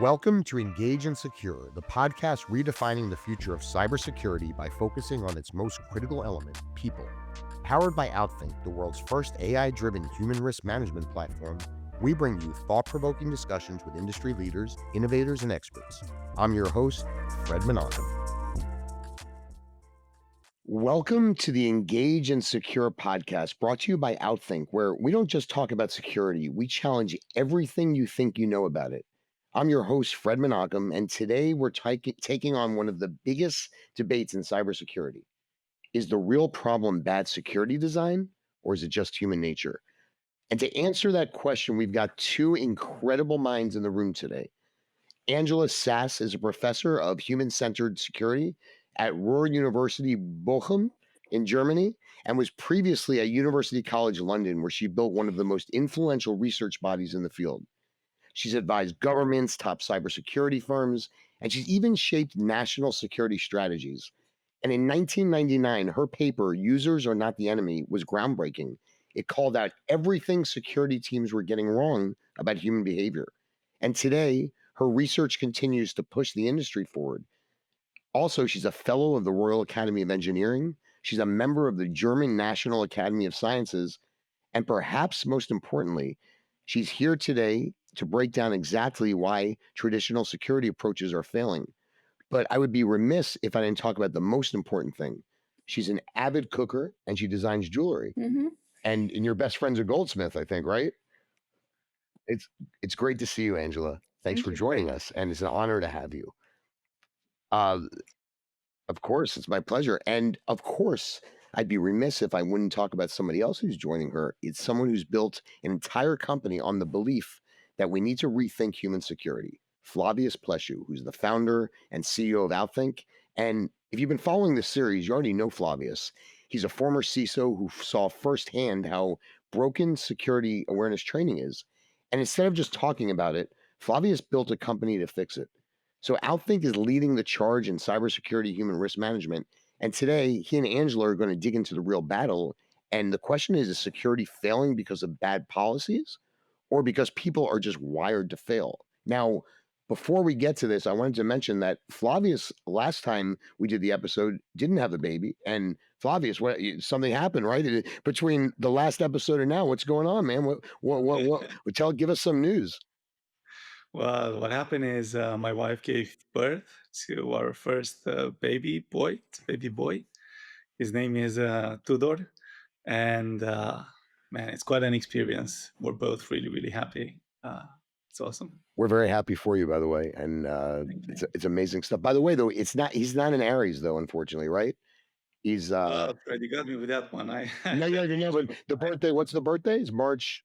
Welcome to Engage and Secure, the podcast redefining the future of cybersecurity by focusing on its most critical element, people. Powered by OutThink, the world's first AI-driven human risk management platform, we bring you thought-provoking discussions with industry leaders, innovators, and experts. I'm your host, Fred Menachem. Welcome to the Engage and Secure podcast, brought to you by OutThink, where we don't just talk about security, we challenge everything you think you know about it. I'm your host, Fred Menachem, and today we're taking on one of the biggest debates in cybersecurity. Is the real problem bad security design, or is it just human nature? And to answer that question, we've got two incredible minds in the room today. Angela Sasse is a professor of human-centered security at Ruhr University Bochum in Germany, and was previously at University College London, where she built one of the most influential research bodies in the field. She's advised governments, top cybersecurity firms, and she's even shaped national security strategies. And in 1999, her paper, Users Are Not the Enemy, was groundbreaking. It called out everything security teams were getting wrong about human behavior. And today, her research continues to push the industry forward. Also, she's a fellow of the Royal Academy of Engineering. She's a member of the German National Academy of Sciences. And perhaps most importantly, she's here today to break down exactly why traditional security approaches are failing. But I would be remiss if I didn't talk about the most important thing. She's an avid cooker and she designs jewelry. And your best friend's a goldsmith, I think, right? It's great to see you, Angela. Thanks for joining us, and it's an honor to have you. Of course, it's my pleasure. And of course, I'd be remiss if I wouldn't talk about somebody else who's joining her. It's someone who's built an entire company on the belief that we need to rethink human security. Flavius Plesu, who's the founder and CEO of OutThink. And if you've been following this series, you already know Flavius. He's a former CISO who saw firsthand how broken security awareness training is. And instead of just talking about it, Flavius built a company to fix it. So OutThink is leading the charge in cybersecurity human risk management. And today, he and Angela are going to dig into the real battle. And the question is security failing because of bad policies, or because people are just wired to fail? Now, before we get to this, I wanted to mention that Flavius, last time we did the episode, didn't have a baby. And Flavius, something happened, right? Between the last episode and now, what's going on, man? Give us some news. Well, what happened is my wife gave birth to our first baby boy. His name is Tudor. And man, it's quite an experience. We're both really, really happy. It's awesome. We're very happy for you, by the way. And it's amazing stuff. By the way, though, he's not an Aries, though, unfortunately, right? He's Fred, you got me with that one. No, but the birthday, what's the birthday? It's March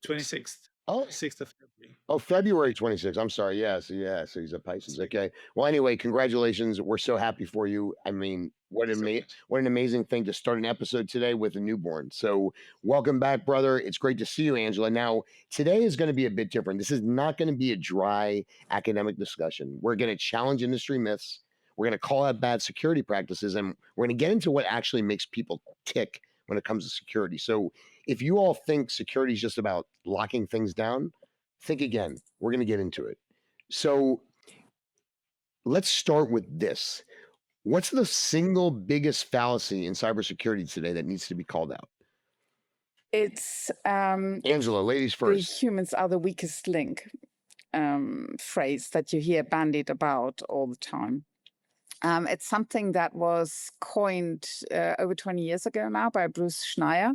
26th. Oh, 6th of February. Oh, February 26th. I'm sorry. So he's a Pisces. Okay. Well, anyway, congratulations. We're so happy for you. I mean, what an amazing thing to start an episode today with a newborn. So welcome back, brother. It's great to see you, Angela. Now, today is going to be a bit different. This is not going to be a dry academic discussion. We're going to challenge industry myths. We're going to call out bad security practices, and we're going to get into what actually makes people tick when it comes to security. So if you all think security is just about locking things down, think again. We're going to get into it. So let's start with this. What's the single biggest fallacy in cybersecurity today that needs to be called out? It's Angela, ladies first. The humans are the weakest link phrase that you hear bandied about all the time. It's something that was coined over 20 years ago now by Bruce Schneier.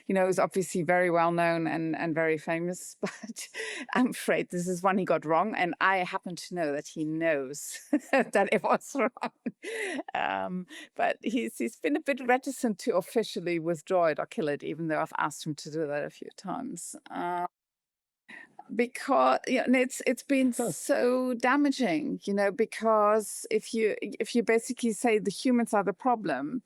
He's obviously very well known and very famous, but I'm afraid this is one he got wrong. And I happen to know that he knows that it was wrong. But he's been a bit reticent to officially withdraw it or kill it, even though I've asked him to do that a few times. Because it's been so damaging, because if you basically say the humans are the problem,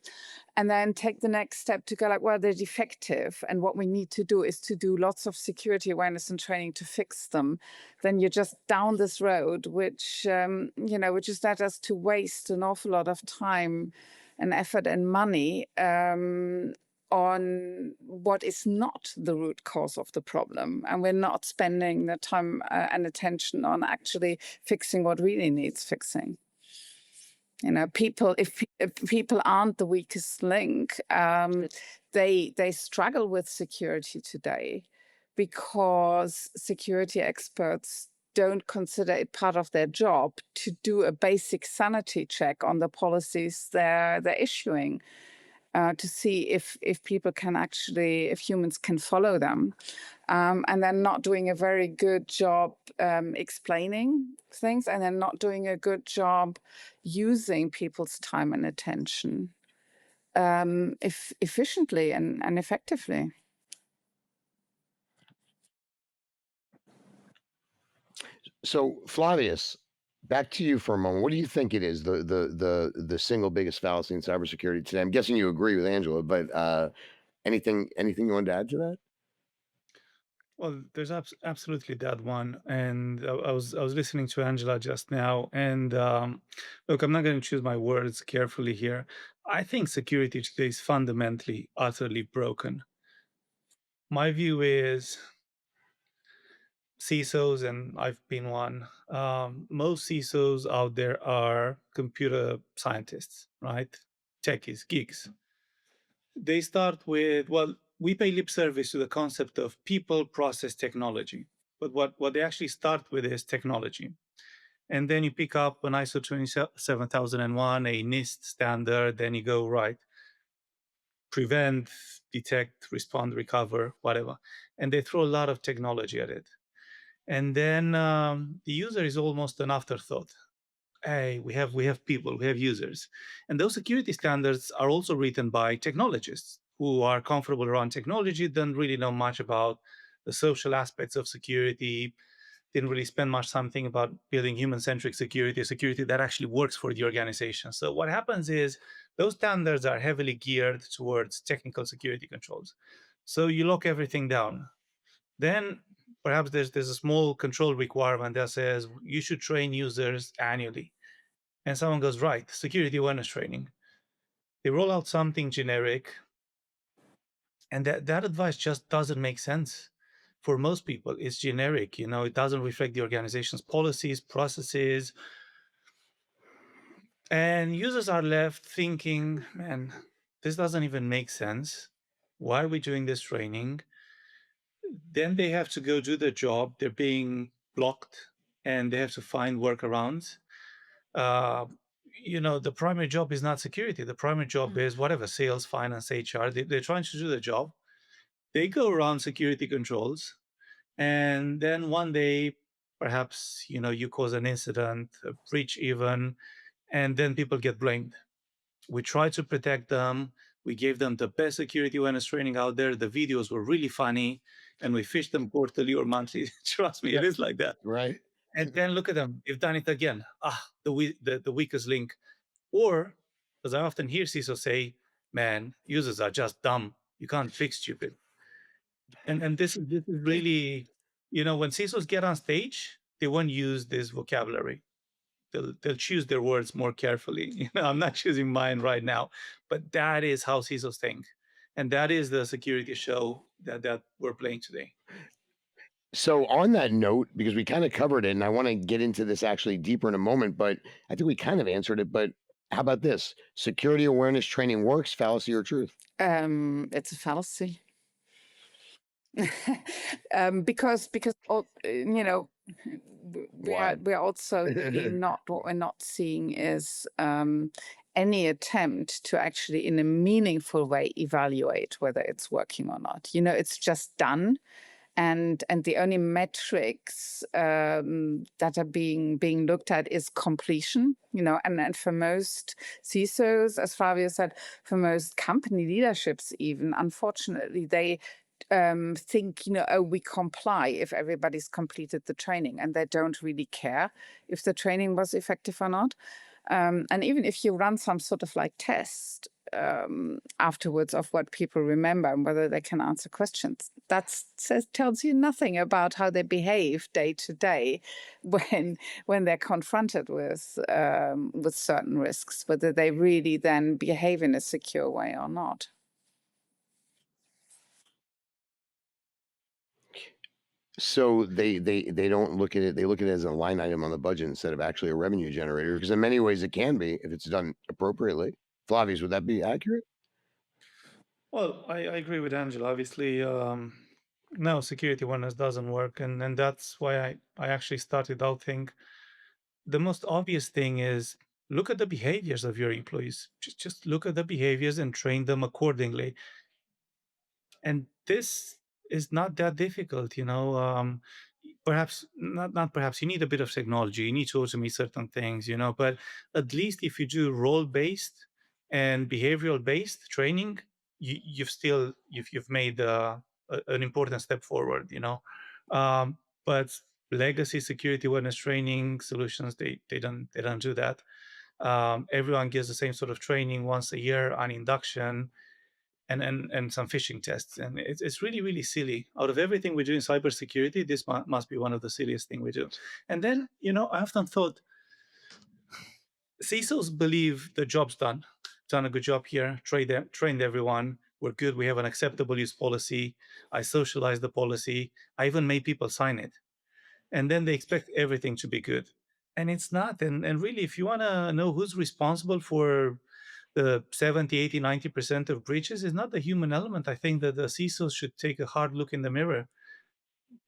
and then take the next step to go like, well, they're defective, and what we need to do is to do lots of security awareness and training to fix them, then you're just down this road, which has led us to waste an awful lot of time and effort and money on what is not the root cause of the problem, and we're not spending the time and attention on actually fixing what really needs fixing. You know, if people aren't the weakest link, they struggle with security today because security experts don't consider it part of their job to do a basic sanity check on the policies they're issuing, to see if people can actually, if humans can follow them. And they're not doing a very good job explaining things, and they're not doing a good job using people's time and attention efficiently and effectively. So, Flavius, back to you for a moment. What do you think it is, the single biggest fallacy in cybersecurity today? I'm guessing you agree with Angela, but anything you wanted to add to that? Well, there's absolutely that one, and I was listening to Angela just now, and look, I'm not going to choose my words carefully here. I think security today is fundamentally, utterly broken. My view is CISOs, and I've been one. Most CISOs out there are computer scientists, right? Techies, geeks. They start with, well, we pay lip service to the concept of people, process, technology. But what they actually start with is technology. And then you pick up an ISO 27001, a NIST standard, then you go, right, prevent, detect, respond, recover, whatever. And they throw a lot of technology at it. And then the user is almost an afterthought. Hey, we have people, we have users. And those security standards are also written by technologists who are comfortable around technology, don't really know much about the social aspects of security, didn't really spend much time thinking about building human-centric security, security that actually works for the organization. So what happens is those standards are heavily geared towards technical security controls. So you lock everything down. Then perhaps there's a small control requirement that says you should train users annually. And someone goes, right, security awareness training. They roll out something generic, and that advice just doesn't make sense for most people. It's generic, it doesn't reflect the organization's policies, processes. And users are left thinking, man, this doesn't even make sense. Why are we doing this training? Then they have to go do their job. They're being blocked and they have to find workarounds. The primary job is not security. The primary job is whatever, sales, finance, HR. They're trying to do their job. They go around security controls. And then one day, perhaps, you cause an incident, a breach even, and then people get blamed. We tried to protect them. We gave them the best security awareness training out there. The videos were really funny, and we fished them quarterly or monthly. Trust me, it is like that. Right. And then look at them. You've done it again. The weakest link. Or, as I often hear CISO say, man, users are just dumb. You can't fix stupid. And this is really, when CISOs get on stage, they won't use this vocabulary. They'll choose their words more carefully. I'm not choosing mine right now, but that is how CISOs think. And that is the security show that we're playing today. So on that note, because we kind of covered it, and I want to get into this actually deeper in a moment, but I think we kind of answered it. But how about this? Security awareness training works, fallacy or truth? It's a fallacy. Because we're also what we're not seeing is any attempt to actually in a meaningful way evaluate whether it's working or not. It's just done. And the only metrics that are being looked at is completion, and for most CISOs, as Flavio said, for most company leaderships even, unfortunately, they think, we comply if everybody's completed the training, and they don't really care if the training was effective or not. And even if you run some sort of like test afterwards of what people remember and whether they can answer questions, tells you nothing about how they behave day to day when they're confronted with certain risks, whether they really then behave in a secure way or not. So they don't look at it. They look at it as a line item on the budget instead of actually a revenue generator. Because in many ways it can be if it's done appropriately. Flavius, would that be accurate? Well, I agree with Angela. Obviously, no, security awareness doesn't work, and that's why I actually started OutThink. The most obvious thing is look at the behaviors of your employees. Just look at the behaviors and train them accordingly. And this is not that difficult, perhaps not perhaps you need a bit of technology, you need to automate certain things, but at least if you do role-based and behavioral-based training, you've made an important step forward, but legacy security awareness training solutions, they don't do that. Everyone gets the same sort of training once a year on induction and some phishing tests. And it's really, really silly. Out of everything we do in cybersecurity, this must be one of the silliest thing we do. And then, I often thought CISOs believe the job's done a good job here, trained everyone. We're good. We have an acceptable use policy. I socialized the policy. I even made people sign it. And then they expect everything to be good. And it's not. And really, if you want to know who's responsible for the 70, 80, 90% of breaches, is not the human element. I think that the CISOs should take a hard look in the mirror.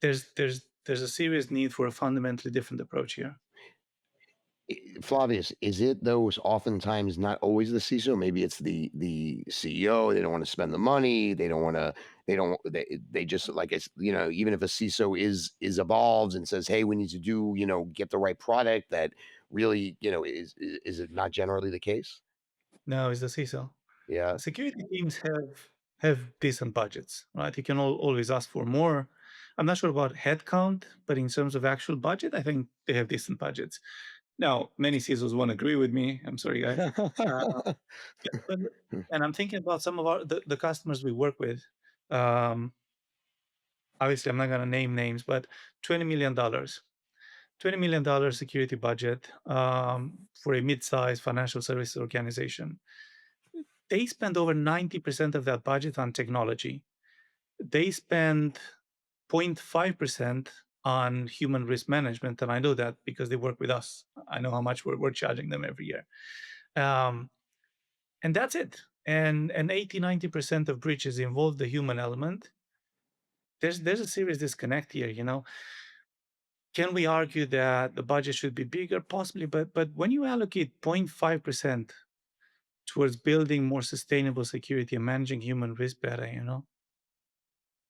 There's a serious need for a fundamentally different approach here. Flavius, is it though oftentimes not always the CISO? Maybe it's the CEO. They don't want to spend the money. They don't want to. They just like it's even if a CISO is evolves and says, hey, we need to do get the right product that really is it not generally the case? No, it's the CISO. Yeah. Security teams have decent budgets, right? You can always ask for more. I'm not sure about headcount, but in terms of actual budget, I think they have decent budgets. Now, many CISOs won't agree with me. I'm sorry, guys. But, and I'm thinking about some of the customers we work with. Obviously, I'm not going to name names, but $20 million. $20 million security budget for a mid-sized financial services organization. They spend over 90% of that budget on technology. They spend 0.5% on human risk management, and I know that because they work with us. I know how much we're charging them every year. And that's it. And 80, 90% of breaches involve the human element. There's a serious disconnect here, Can we argue that the budget should be bigger? Possibly, but when you allocate 0.5% towards building more sustainable security and managing human risk better,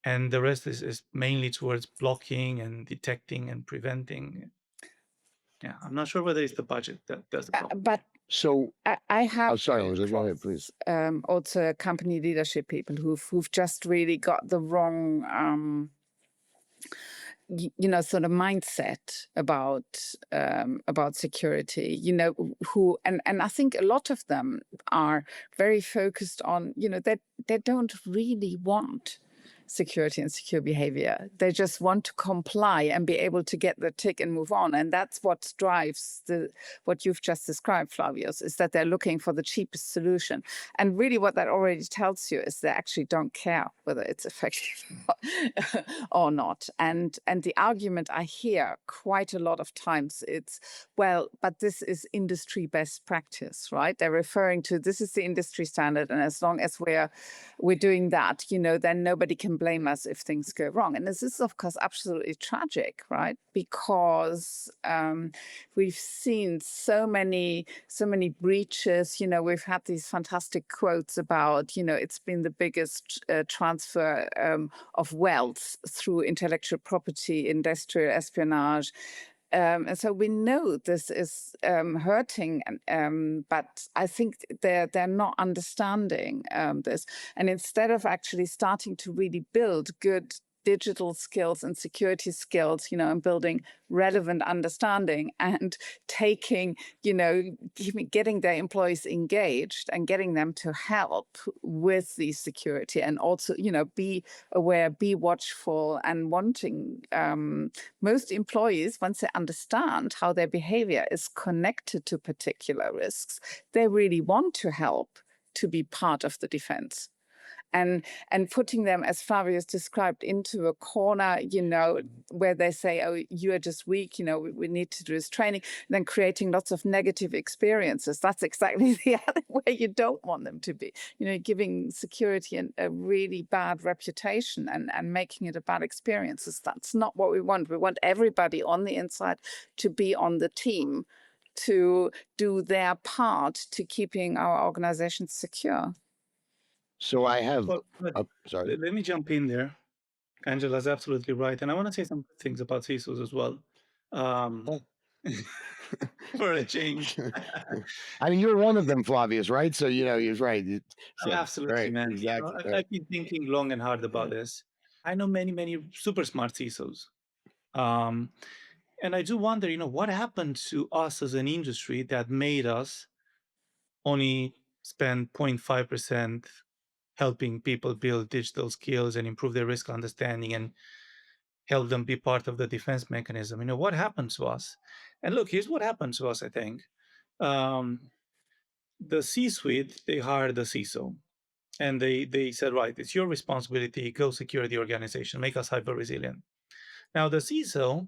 and the rest is mainly towards blocking and detecting and preventing. Yeah, I'm not sure whether it's the budget that's the problem. But So I have I'm sorry, Elizabeth, go ahead, please. also company leadership people who've just really got the wrong sort of mindset about security, who and I think a lot of them are very focused on, they don't really want security and secure behavior. They just want to comply and be able to get the tick and move on. And that's what drives what you've just described, Flavius, is that they're looking for the cheapest solution. And really what that already tells you is they actually don't care whether it's effective or not. And the argument I hear quite a lot of times, it's, well, but this is industry best practice, right? They're referring to this is the industry standard. And as long as we're doing that, then nobody can blame us if things go wrong. And this is, of course, absolutely tragic, right? Because we've seen so many breaches. We've had these fantastic quotes about, it's been the biggest transfer of wealth through intellectual property, industrial espionage. And so we know this is hurting, but I think they're not understanding this. And instead of actually starting to really build good digital skills and security skills, and building relevant understanding and taking, getting their employees engaged and getting them to help with the security and also, be aware, be watchful and wanting most employees, once they understand how their behavior is connected to particular risks, they really want to help to be part of the defense. and putting them, as Flavius described, into a corner, where they say, oh, you are just weak, we need to do this training, and then creating lots of negative experiences. That's exactly the other way you don't want them to be, giving security a really bad reputation and making it a bad experience. That's not what we want. We want everybody on the inside to be on the team, to do their part to keeping our organizations secure. So I have, Well, but sorry. let me jump in there. Angela's absolutely right. And I want to say some things about CISOs as well. For a change. I mean, you're one of them, Flavius, right? So, he's right. So, Absolutely, right, man. exactly. I've been thinking long and hard about this. I know many, many super smart CISOs. And I do wonder, what happened to us as an industry that made us only spend 0.5% helping people build digital skills and improve their risk understanding and help them be part of the defense mechanism. What happened to us? And look, here's what happened to us, I think. The C-suite, they hired the CISO. And they said, right, it's your responsibility, go secure the organization, make us hyper resilient. Now, the CISO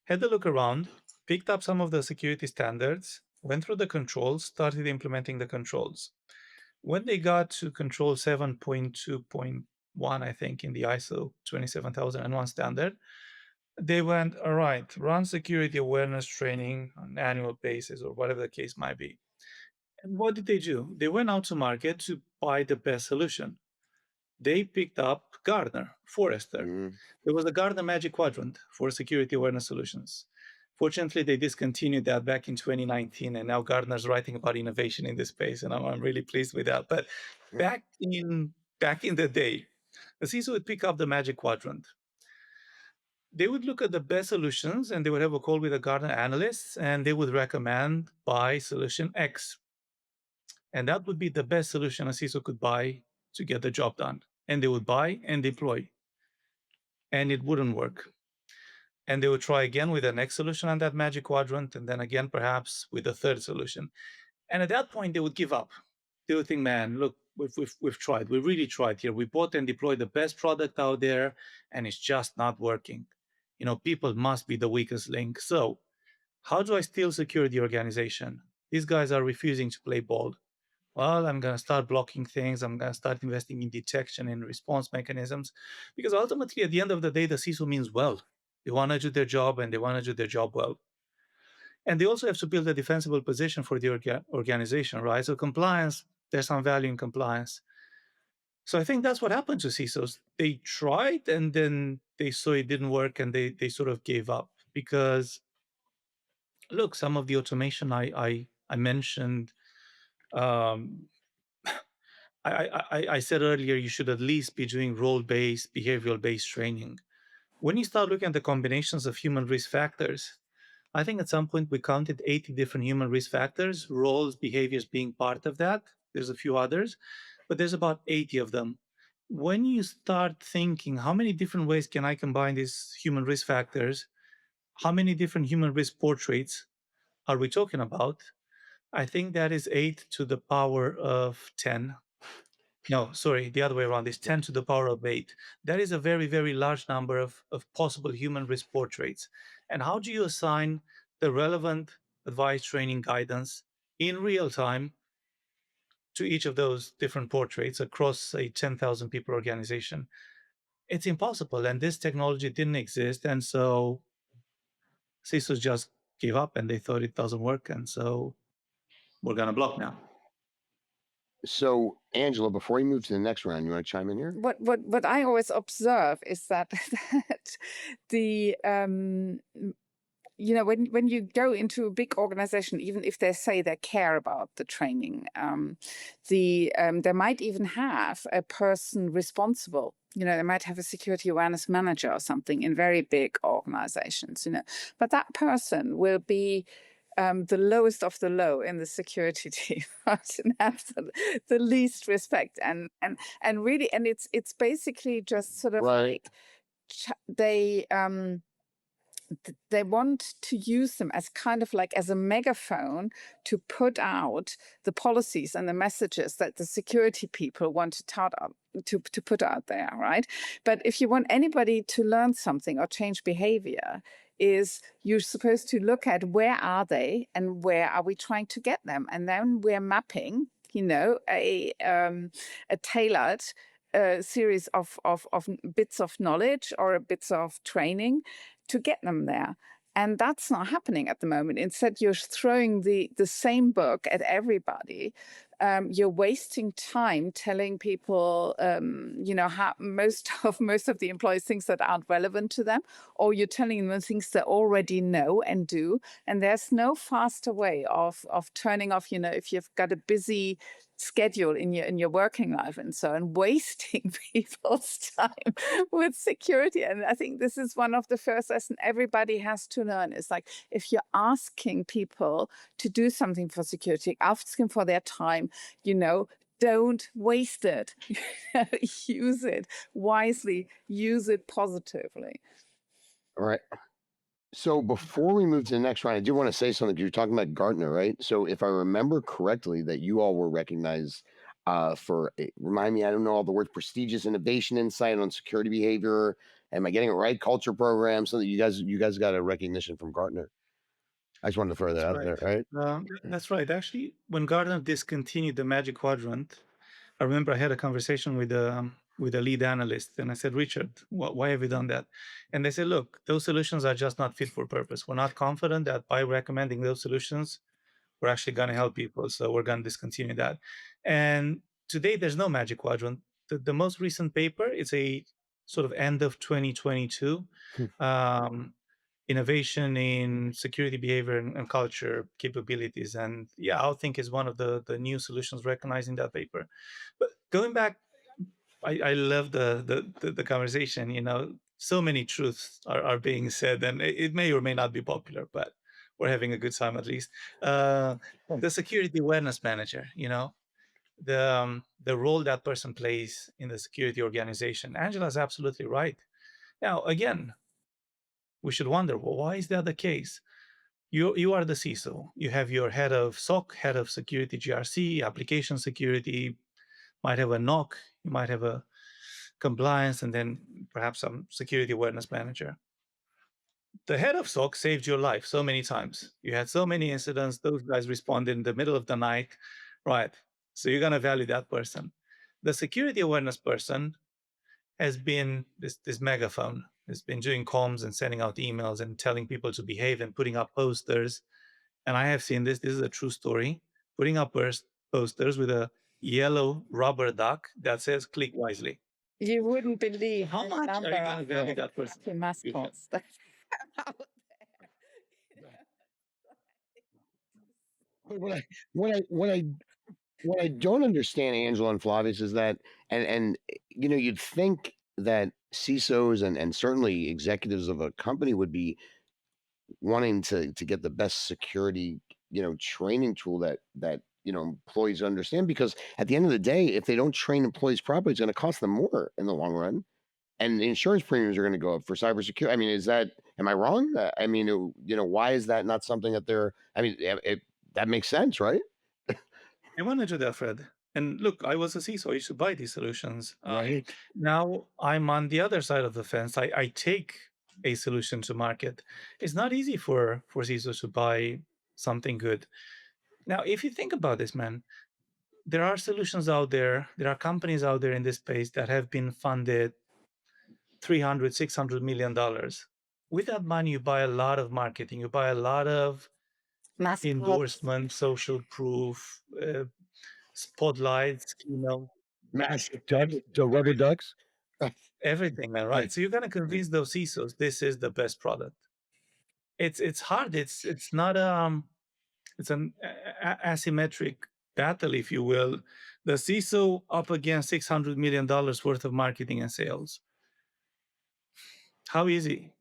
had a look around, picked up some of the security standards, went through the controls, started implementing the controls. When they got to control 7.2.1, I think, in the ISO 27001 standard, they went, all right, run security awareness training on an annual basis or whatever the case might be. And what did they do? They went out to market to buy the best solution. They picked up Gartner, Forrester. There was the Gartner Magic Quadrant for security awareness solutions. Fortunately, they discontinued that back in 2019, and now Gartner's writing about innovation in this space, and I'm really pleased with that. But back in the day, the CISO would pick up the Magic Quadrant. They would look at the best solutions, and they would have a call with the Gartner analysts, and they would recommend buy solution X. And that would be the best solution a CISO could buy to get the job done. And they would buy and deploy. And it wouldn't work. And they would try again with the next solution on that Magic Quadrant, and then again, perhaps with the third solution. And at that point, they would give up. They would think, man, look, we've tried. We really tried here. We bought and deployed the best product out there, and it's just not working. People must be the weakest link. So how do I still secure the organization? These guys are refusing to play ball. Well, I'm going to start blocking things. I'm going to start investing in detection and response mechanisms, because ultimately, at the end of the day, the CISO means well. They want to do their job, and they want to do their job well. And they also have to build a defensible position for the organization, right? So compliance, there's some value in compliance. So I think that's what happened to CISOs. They tried, and then they saw it didn't work, and they sort of gave up. Because, look, some of the automation I mentioned, I said earlier, you should at least be doing role-based, behavioral-based training. When you start looking at the combinations of human risk factors, I think at some point we counted 80 different human risk factors, roles, behaviors being part of that. There's a few others, but there's about 80 of them. When you start thinking, how many different ways can I combine these human risk factors? How many different human risk portraits are we talking about? I think that is 8 to the power of 10. No, sorry, the other way around is 10 to the power of 8. That is a very, very large number of possible human risk portraits. And how do you assign the relevant advice, training, guidance in real time to each of those different portraits across a 10,000 people organization? It's impossible. And this technology didn't exist. And so CISOs just gave up and they thought it doesn't work. And so we're going to block now. So, Angela, before we move to the next round, you want to chime in here? What I always observe is that the when you go into a big organization, even if they say they care about the training, they might even have a person responsible. They might have a security awareness manager or something in very big organizations. But that person will be the lowest of the low in the security team, right? And have the least respect, and really, and it's basically just sort of Right. like they want to use them as kind of like as a megaphone to put out the policies and the messages that the security people want to put out there, right? But if you want anybody to learn something or change behavior, is you're supposed to look at where are they and where are we trying to get them, and then we're mapping, a tailored series of bits of knowledge or bits of training to get them there. And that's not happening at the moment. Instead, you're throwing the same book at everybody. You're wasting time telling people, how most of the employees things that aren't relevant to them, or you're telling them things they already know and do. And there's no faster way of turning off. If you've got a busy schedule in your working life and so on, wasting people's time with security. And I think this is one of the first lessons everybody has to learn. It's like, if you're asking people to do something for security, asking for their time, don't waste it. Use it wisely, use it positively. All right. So before we move to the next round, I do want to say something. You're talking about Gartner, right? So if I remember correctly, that you all were recognized for, remind me, I don't know all the words, prestigious innovation insight on security behavior. Am I getting it right? Culture program. So that you guys got a recognition from Gartner. I just wanted to throw that out there, right? That's right. Actually, when Gartner discontinued the Magic Quadrant, I remember I had a conversation with a lead analyst, and I said, Richard, why have you done that? And they said, look, those solutions are just not fit for purpose. We're not confident that by recommending those solutions, we're actually going to help people. So we're going to discontinue that. And today, there's no Magic Quadrant. The most recent paper is a sort of end of 2022 innovation in security behavior and culture capabilities. And yeah, OutThink is one of the new solutions recognized in that paper. But going back, I love the conversation. So many truths are being said, and it may or may not be popular, but we're having a good time at least. The security awareness manager, the role that person plays in the security organization. Angela's absolutely right. Now, again, we should wonder, well, why is that the case? You are the CISO. You have your head of SOC, head of security GRC, application security, might have a NOC, you might have a compliance, and then perhaps some security awareness manager. The head of SOC saved your life so many times. You had so many incidents. Those guys responded in the middle of the night, right? So you're going to value that person. The security awareness person has been this megaphone. Has been doing comms and sending out emails and telling people to behave and putting up posters. And I have seen this. This is a true story. Putting up posters with a yellow rubber duck that says "Click wisely." You wouldn't believe How much are you going to value that person? happy mascots that come out But what I don't understand, Angela and Flavius, is that, and you'd think that CISOs and certainly executives of a company would be wanting to get the best security, training tool that employees understand, because at the end of the day, if they don't train employees properly, it's going to cost them more in the long run, and the insurance premiums are going to go up for cybersecurity. I mean, am I wrong? I mean, why is that not something that that makes sense, right? I want to do that, Fred. And look, I was a CISO. I used to buy these solutions. Right. Now I'm on the other side of the fence. I take a solution to market. It's not easy for CISOs to buy something good. Now, if you think about this, man, there are solutions out there. There are companies out there in this space that have been funded $300, $600 million. With that money, you buy a lot of marketing. You buy a lot of endorsement, social proof, spotlights, Massive ducks, the rubber ducks. everything, man. Right. So you're gonna convince those CISOs this is the best product. It's hard. It's not it's an asymmetric battle, if you will. The CISO up against $600 million worth of marketing and sales. How easy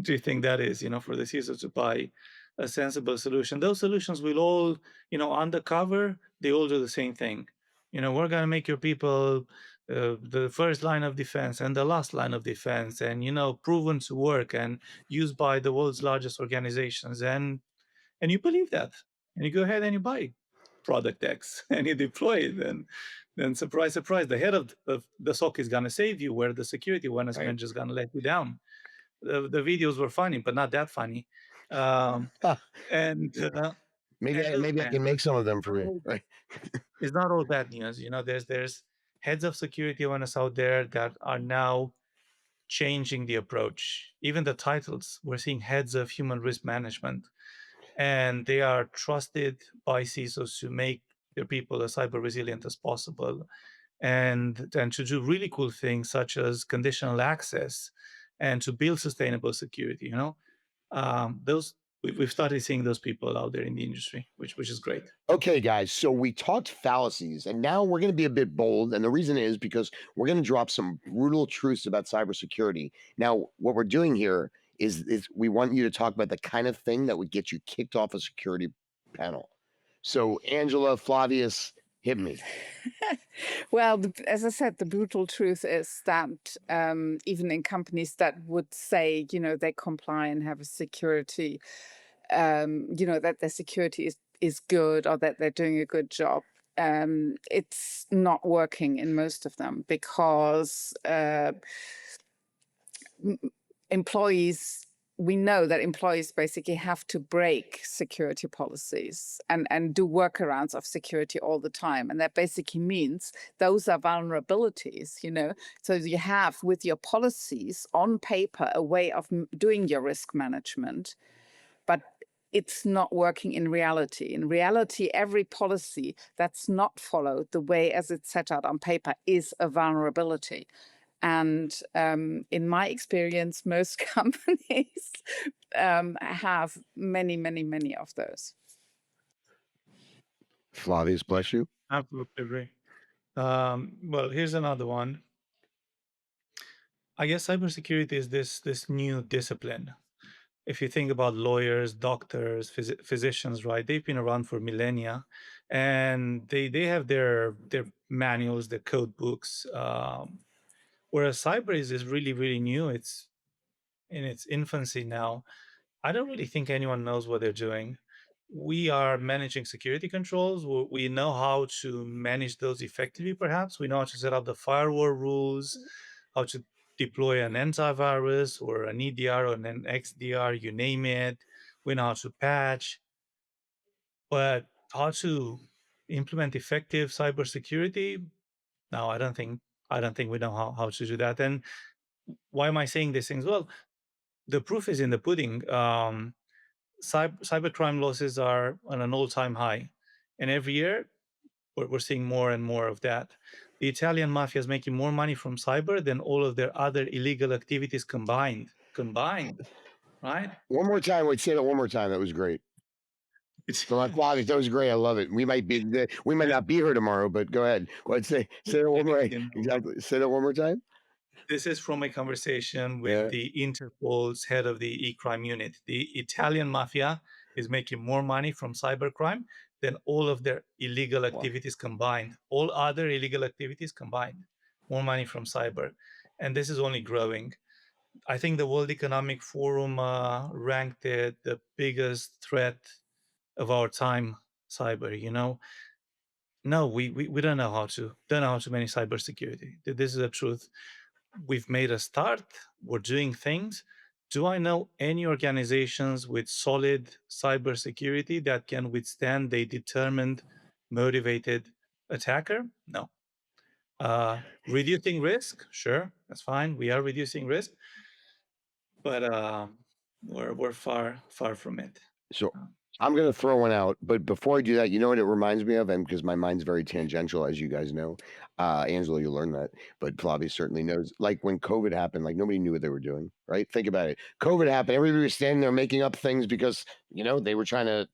do you think that is, for the CISO to buy a sensible solution? Those solutions will all, undercover, they all do the same thing. We're going to make your people the first line of defense and the last line of defense, and proven to work and used by the world's largest organizations, and you believe that, and you go ahead and you buy product X and you deploy it, and then surprise, surprise, the head of the SOC is gonna save you, where the security one is just gonna let you down. The videos were funny, but not that funny. And maybe and look, I man, can make some of them for you. Right? it's not all bad news. There's heads of security owners out there that are now changing the approach. Even the titles, we're seeing heads of human risk management, and they are trusted by CISOs to make their people as cyber resilient as possible, and to do really cool things such as conditional access and to build sustainable security. Those we've started seeing those people out there in the industry, which is great. Okay, guys, so we talked fallacies, and now we're going to be a bit bold. And the reason is because we're going to drop some brutal truths about cybersecurity. Now, what we're doing here is we want you to talk about the kind of thing that would get you kicked off a security panel. So, Angela, Flavius, hit me. Well, as I said, the brutal truth is that even in companies that would say, they comply and have a security, that their security is good, or that they're doing a good job, it's not working in most of them, because we know that employees basically have to break security policies and do workarounds of security all the time. And that basically means those are vulnerabilities, So you have, with your policies on paper, a way of doing your risk management, but it's not working in reality. In reality, every policy that's not followed the way as it's set out on paper is a vulnerability. And in my experience, most companies have many of those. Flavius Plesu. Absolutely agree. Well, here's another one. I guess cybersecurity is this new discipline. If you think about lawyers, doctors, physicians, right? They've been around for millennia, and they have their manuals, their code books. Whereas cyber is really new. It's in its infancy now. I don't really think anyone knows what they're doing. We are managing security controls. We know how to manage those effectively, perhaps. We know how to set up the firewall rules, how to deploy an antivirus or an EDR or an XDR, you name it. We know how to patch. But how to implement effective cybersecurity? No, I don't think we know how to do that. And why am I saying these things? Well, the proof is in the pudding. Cybercrime losses are on an all-time high, and every year we're seeing more and more of that. The Italian mafia is making more money from cyber than all of their other illegal activities combined, right? One more time. Wait, say that one more time. That was great. So like, wow, that was great. I love it. We might not be here tomorrow, but go ahead. Say that one more. Exactly. Say that one more time. This is from a conversation with the Interpol's head of the e-crime unit. The Italian mafia is making more money from cybercrime than all of their illegal activities combined. All other illegal activities combined, more money from cyber. And this is only growing. I think the World Economic Forum ranked it the biggest threat of our time, cyber. No, we don't know how to manage cybersecurity. This is the truth. We've made a start. We're doing things. Do I know any organizations with solid cybersecurity that can withstand a determined, motivated attacker? No. Reducing risk? Sure, that's fine. We are reducing risk, but we're far from it. So I'm going to throw one out, but before I do that, you know what it reminds me of? And because my mind's very tangential, as you guys know, Angela, you learned that, but Flavius certainly knows. Like when COVID happened, like nobody knew what they were doing, right? Think about it. COVID happened. Everybody was standing there making up things because, they were trying to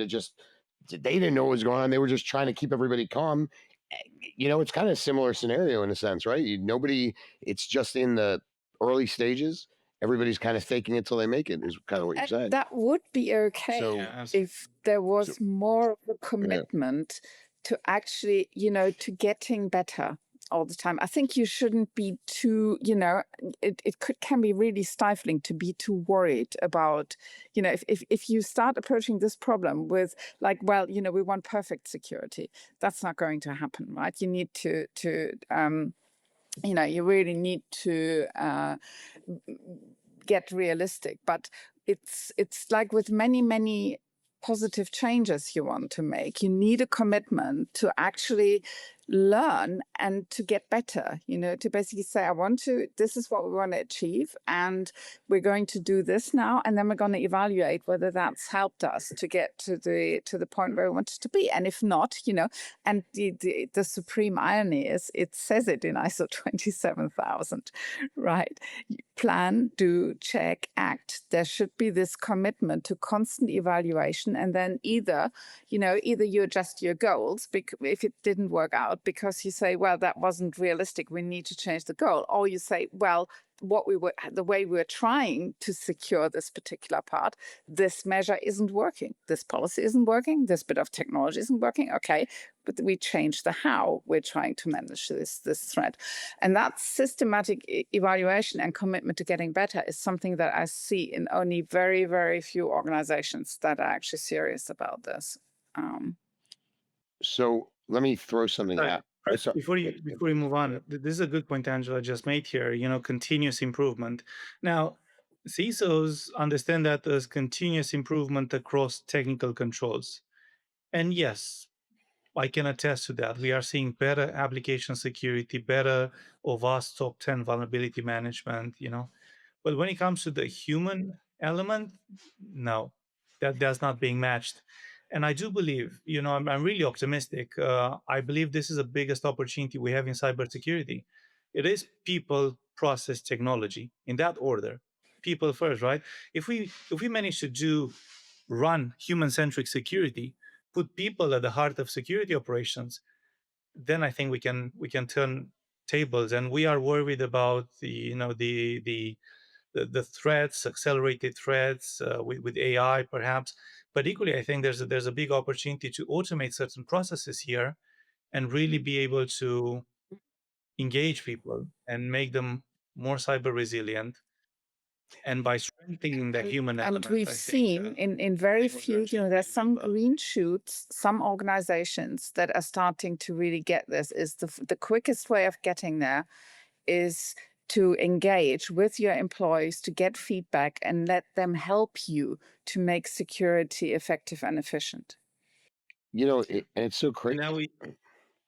just, they didn't know what was going on. They were just trying to keep everybody calm. It's kind of a similar scenario in a sense, right? It's just in the early stages. Everybody's kind of faking it till they make it, is kind of what you're saying. That would be okay if there was more of a commitment to actually, to getting better all the time. I think you shouldn't be too, can be really stifling to be too worried about, if you start approaching this problem with like, well, we want perfect security, that's not going to happen, right? You need to you really need to get realistic. But it's like with many positive changes you want to make, you need a commitment to actually learn and to get better, to basically say, this is what we want to achieve, and we're going to do this now, and then we're going to evaluate whether that's helped us to get to the point where we wanted to be. And if not, and the supreme irony is, it says it in ISO 27000, right? Plan, do, check, act. There should be this commitment to constant evaluation, and then either you adjust your goals if it didn't work out because you say, well, that wasn't realistic, we need to change the goal, or you say, well, the way we're trying to secure this particular part, this measure isn't working, this policy isn't working, this bit of technology isn't working. Okay, but we change the how we're trying to manage this threat. And that systematic evaluation and commitment to getting better is something that I see in only very, very few organizations that are actually serious about this. So let me throw something out. Before you move on, this is a good point Angela just made here, continuous improvement. Now, CISOs understand that there's continuous improvement across technical controls. And yes, I can attest to that. We are seeing better application security, better OWASP top 10 vulnerability management, But when it comes to the human element, no, that's not being matched. And I do believe, I'm really optimistic. I believe this is the biggest opportunity we have in cybersecurity. It is people, process, technology, in that order. People first, right? If we manage to run human-centric security, put people at the heart of security operations, then I think we can turn tables. And we are worried about the threats, accelerated threats with AI, perhaps. But equally, I think there's a big opportunity to automate certain processes here and really be able to engage people and make them more cyber resilient. And by strengthening the human element, and we've seen in very few, there's some green shoots, some organizations that are starting to really get this. Is the quickest way of getting there is to engage with your employees, to get feedback and let them help you to make security effective and efficient. And it's so crazy. Now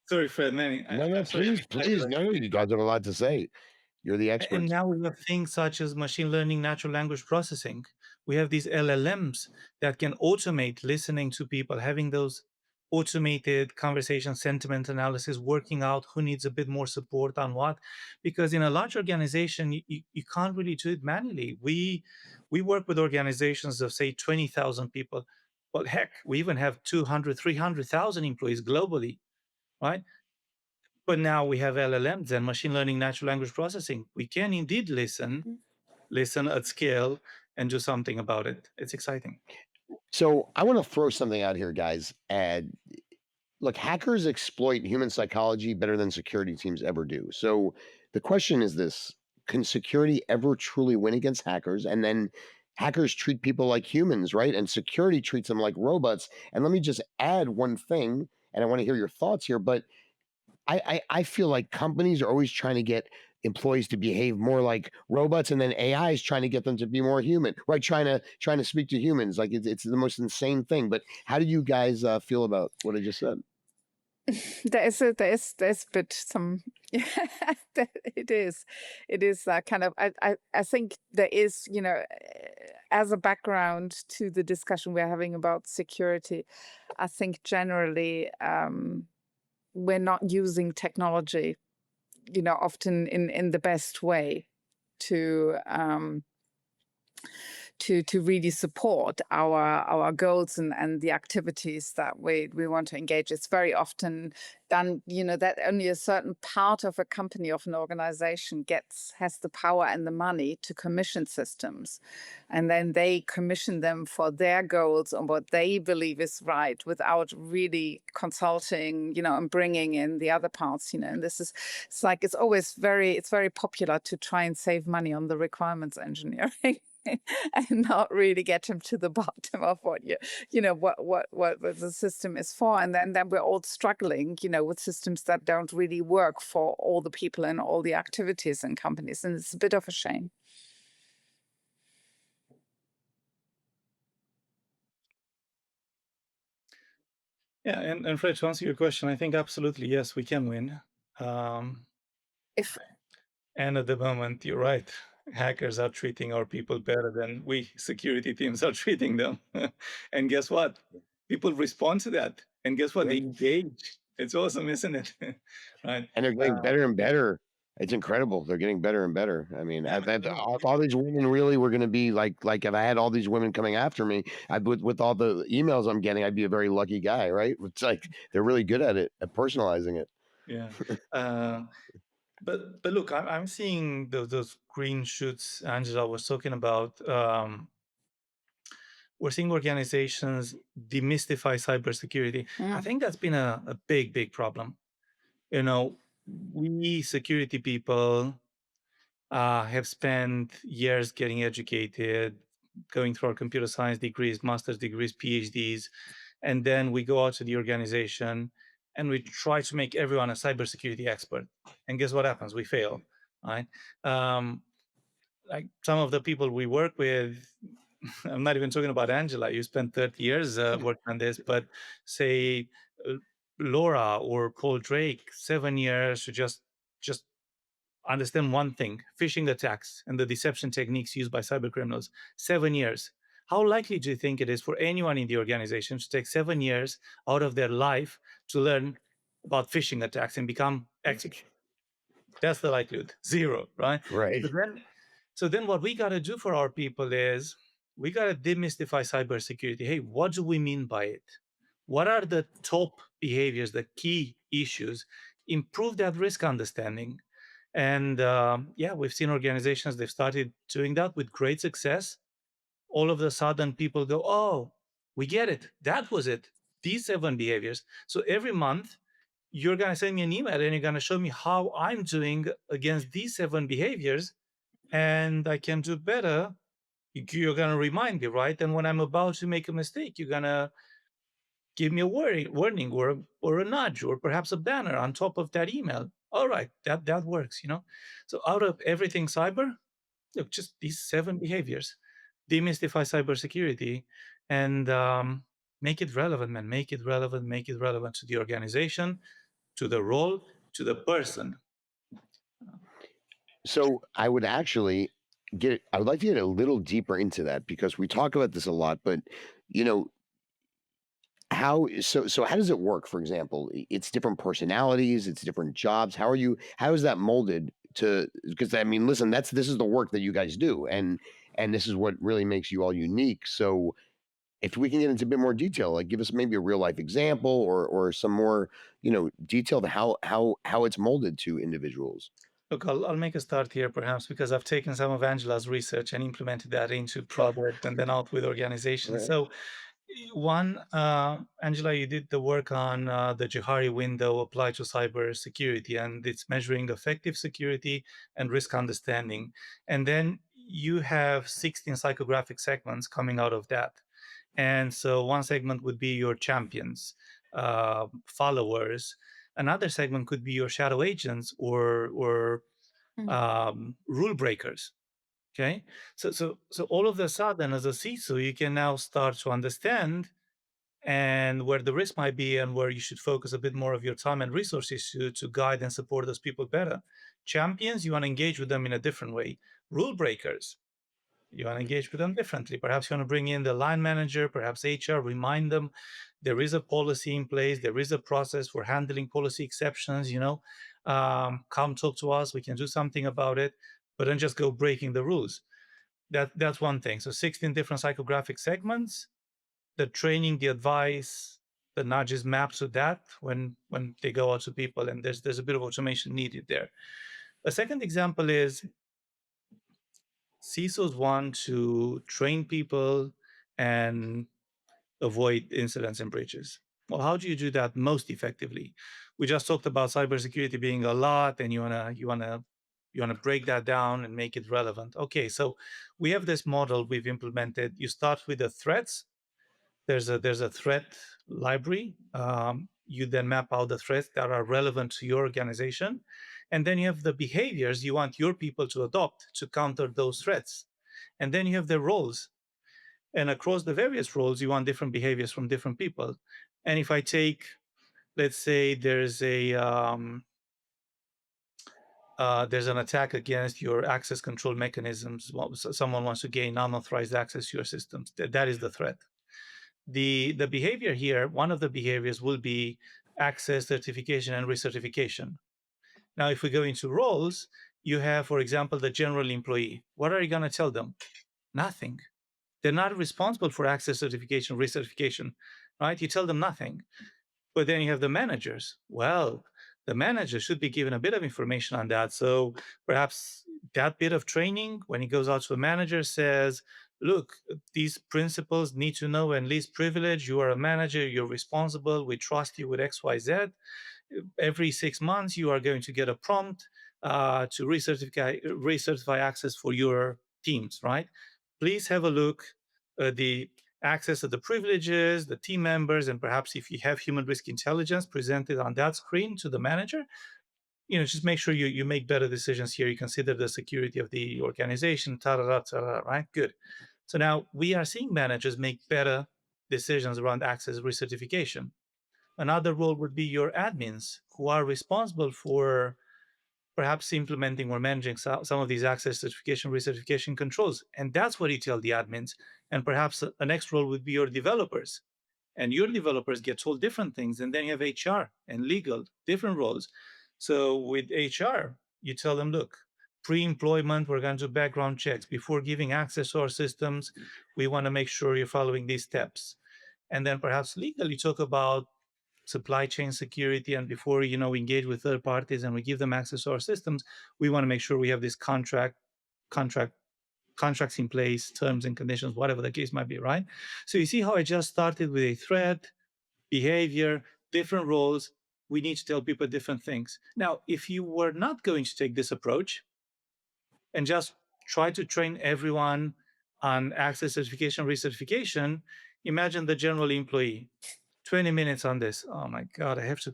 sorry, Fred, No, please. No, you guys have a lot to say. You're the experts. And now we have things such as machine learning, natural language processing. We have these LLMs that can automate listening to people, having those automated conversation sentiment analysis, working out who needs a bit more support on what. Because in a large organization, you can't really do it manually. We work with organizations of, say, 20,000 people. Well, heck, we even have 200, 300,000 employees globally, right? But now we have LLMs and machine learning, natural language processing. We can indeed listen at scale and do something about it. It's exciting. So I want to throw something out here, guys. Look, hackers exploit human psychology better than security teams ever do. So the question is this: can security ever truly win against hackers? And then hackers treat people like humans, right? And security treats them like robots. And let me just add one thing, and I want to hear your thoughts here, but I feel like companies are always trying to get employees to behave more like robots, and then AI is trying to get them to be more human, right? Trying to speak to humans. Like it's the most insane thing. But how do you guys feel about what I just said? There's a bit some it is kind of I think there is, as a background to the discussion we're having about security, I think generally we're not using technology, often in the best way to to really support our goals and the activities that we want to engage. It's very often done, that only a certain part of a company, of an organization has the power and the money to commission systems. And then they commission them for their goals and what they believe is right without really consulting, and bringing in the other parts, and this is, it's very popular to try and save money on the requirements engineering. And not really get them to the bottom of what what the system is for, and then we're all struggling, with systems that don't really work for all the people and all the activities in companies, and it's a bit of a shame. Yeah, and Fred, to answer your question, I think absolutely yes, we can win. If And at the moment, you're right. Hackers are treating our people better than we security teams are treating them. And guess what? People respond to that. And guess what? They engage. It's awesome, isn't it? Right. And they're getting better and better. It's incredible. They're getting better and better. I mean, Yeah, man, all these women really were going to be like if I had all these women coming after me, with all the emails I'm getting, I'd be a very lucky guy, right? It's like they're really good at it, at personalizing it. yeah. But look, I'm seeing those green shoots Angela was talking about. We're seeing organizations demystify cybersecurity. I think that's been a big problem. We security people have spent years getting educated, going through our computer science degrees, master's degrees, PhDs, and then we go out to the organization and we try to make everyone a cybersecurity expert. And guess what happens? We fail, right? Like some of the people we work with, I'm not even talking about Angela. You spent 30 years working on this, but say Laura or Paul Drake, 7 years to just understand one thing: phishing attacks and the deception techniques used by cyber criminals. 7 years. How likely do you think it is for anyone in the organization to take 7 years out of their life to learn about phishing attacks and become expert? That's the likelihood. Zero, right? Right. So then what we got to do for our people is we got to demystify cybersecurity. Hey, what do we mean by it? What are the top behaviors, the key issues? Improve that risk understanding. And we've seen organizations, they've started doing that with great success. All of a sudden, people go, oh, we get it. That was it. These 7 behaviors. So every month, you're going to send me an email and you're going to show me how I'm doing against these 7 behaviors, and I can do better. You're going to remind me, right? And when I'm about to make a mistake, you're going to give me a warning or a nudge or perhaps a banner on top of that email. All right, that works, So out of everything cyber, look, just these 7 behaviors, demystify cybersecurity, and make it relevant, man. Make it relevant to the organization, to the role, to the person. So I would actually I would like to get a little deeper into that, because we talk about this a lot, but how does it work? For example, it's different personalities, it's different jobs. How is that molded to, because I mean, listen, this is the work that you guys do, and this is what really makes you all unique. So if we can get into a bit more detail, like give us maybe a real life example, or some more, detailed how it's molded to individuals. Look, I'll make a start here, perhaps, because I've taken some of Angela's research and implemented that into product and then out with organizations. Right. So, one, Angela, you did the work on the Johari window applied to cybersecurity, and it's measuring effective security and risk understanding. And then you have 16 psychographic segments coming out of that. And so one segment would be your champions, followers. Another segment could be your shadow agents or rule breakers. Okay, so all of a sudden, as a CISO, you can now start to understand and where the risk might be and where you should focus a bit more of your time and resources to guide and support those people better. Champions, you want to engage with them in a different way. Rule breakers, you want to engage with them differently. Perhaps you want to bring in the line manager, perhaps HR, remind them there is a policy in place, there is a process for handling policy exceptions, come talk to us, we can do something about it, but then just go breaking the rules. That's one thing. So 16 different psychographic segments, the training, the advice, the nudges mapped to that when they go out to people, and there's a bit of automation needed there. A second example is CISOs want to train people and avoid incidents and breaches. Well, how do you do that most effectively? We just talked about cybersecurity being a lot, and you wanna break that down and make it relevant. Okay, so we have this model we've implemented. You start with the threats. There's a threat library. You then map out the threats that are relevant to your organization, and then you have the behaviors you want your people to adopt to counter those threats, and then you have the roles, and across the various roles you want different behaviors from different people. And if I take, let's say there's an attack against your access control mechanisms. Well, someone wants to gain unauthorized access to your systems. That is the threat. The behavior here, one of the behaviors will be access certification and recertification. Now, if we go into roles, you have, for example, the general employee. What are you going to tell them? Nothing. They're not responsible for access certification, recertification, right? You tell them nothing. But then you have the managers. Well, the manager should be given a bit of information on that. So perhaps that bit of training, when he goes out to a manager, says, look, these principals need to know and least privilege. You are a manager, you're responsible. We trust you with XYZ. Every 6 months, you are going to get a prompt to recertify access for your teams, right? Please have a look at the access to the privileges, the team members, and perhaps if you have human risk intelligence presented on that screen to the manager, just make sure you make better decisions here. You consider the security of the organization, right? Good. So now we are seeing managers make better decisions around access recertification. Another role would be your admins, who are responsible for perhaps implementing or managing some of these access certification, recertification controls. And that's what you tell the admins. And perhaps a next role would be your developers. And your developers get told different things. And then you have HR and legal, different roles. So with HR, you tell them, look, pre-employment, we're going to do background checks. Before giving access to our systems, we want to make sure you're following these steps. And then perhaps legal, you talk about supply chain security, and before we engage with third parties and we give them access to our systems, we want to make sure we have this contracts in place, terms and conditions, whatever the case might be, right? So you see how I just started with a threat, behavior, different roles. We need to tell people different things. Now, if you were not going to take this approach and just try to train everyone on access certification, recertification, imagine the general employee. 20 minutes on this. Oh my God, I have to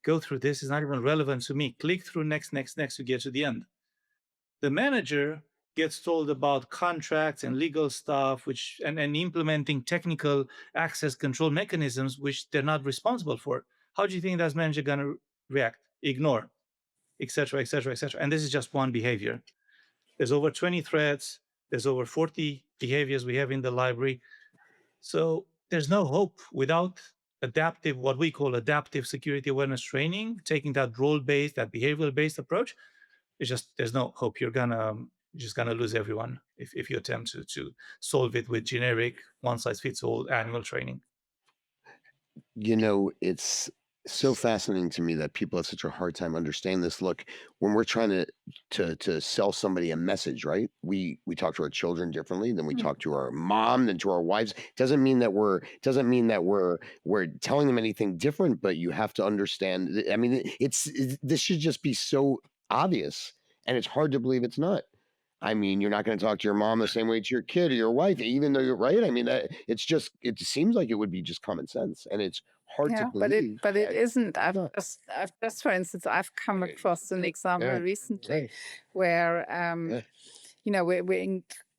go through this. It's not even relevant to me. Click through next to get to the end. The manager gets told about contracts and legal stuff, and implementing technical access control mechanisms, which they're not responsible for. How do you think that manager going to react? Ignore, etc., etc., etc. And this is just one behavior. There's over 20 threats. There's over 40 behaviors we have in the library. So there's no hope without what we call adaptive security awareness training, taking that role-based, that behavioral-based approach. There's no hope. You're just gonna lose everyone if you attempt to solve it with generic one-size-fits-all annual training. It's so fascinating to me that people have such a hard time understanding this. Look, when we're trying to sell somebody a message, right? We talk to our children differently than we talk to our mom, than to our wives. Doesn't mean that we're telling them anything different, but you have to understand. I mean, this should just be so obvious, and it's hard to believe it's not. I mean, you're not going to talk to your mom the same way to your kid or your wife, even though you're right. I mean, it seems like it would be just common sense, and it's hard to believe. But it isn't. I've just, for instance, I've come across an example recently where,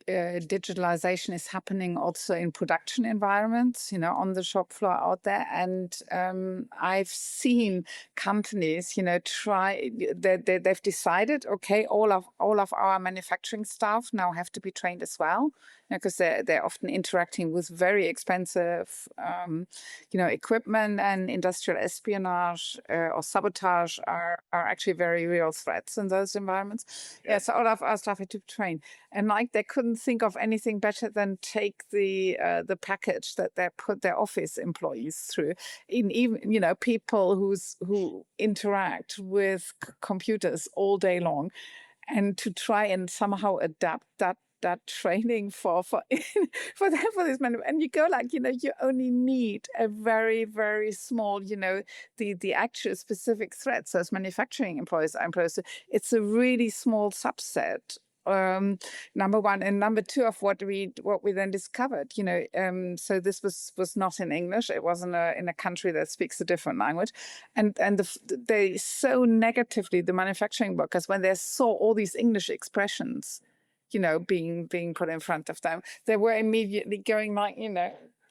digitalization is happening also in production environments, on the shop floor out there. And I've seen companies, they've decided, okay, all of our manufacturing staff now have to be trained as well. because they're often interacting with very expensive, equipment, and industrial espionage or sabotage are actually very real threats in those environments. Yeah, so all of our staff had to train, and like they couldn't think of anything better than take the package that they put their office employees through. Even people who interact with computers all day long, and to try and somehow adapt that training for this man. And you go like, you only need a very, very small, the actual specific threats those manufacturing employees are employed. So it's a really small subset. Number one, and number two of what we then discovered, so this was not in English. It was in a country that speaks a different language, and they so negatively, the manufacturing workers, when they saw all these English expressions, being put in front of them, they were immediately going like,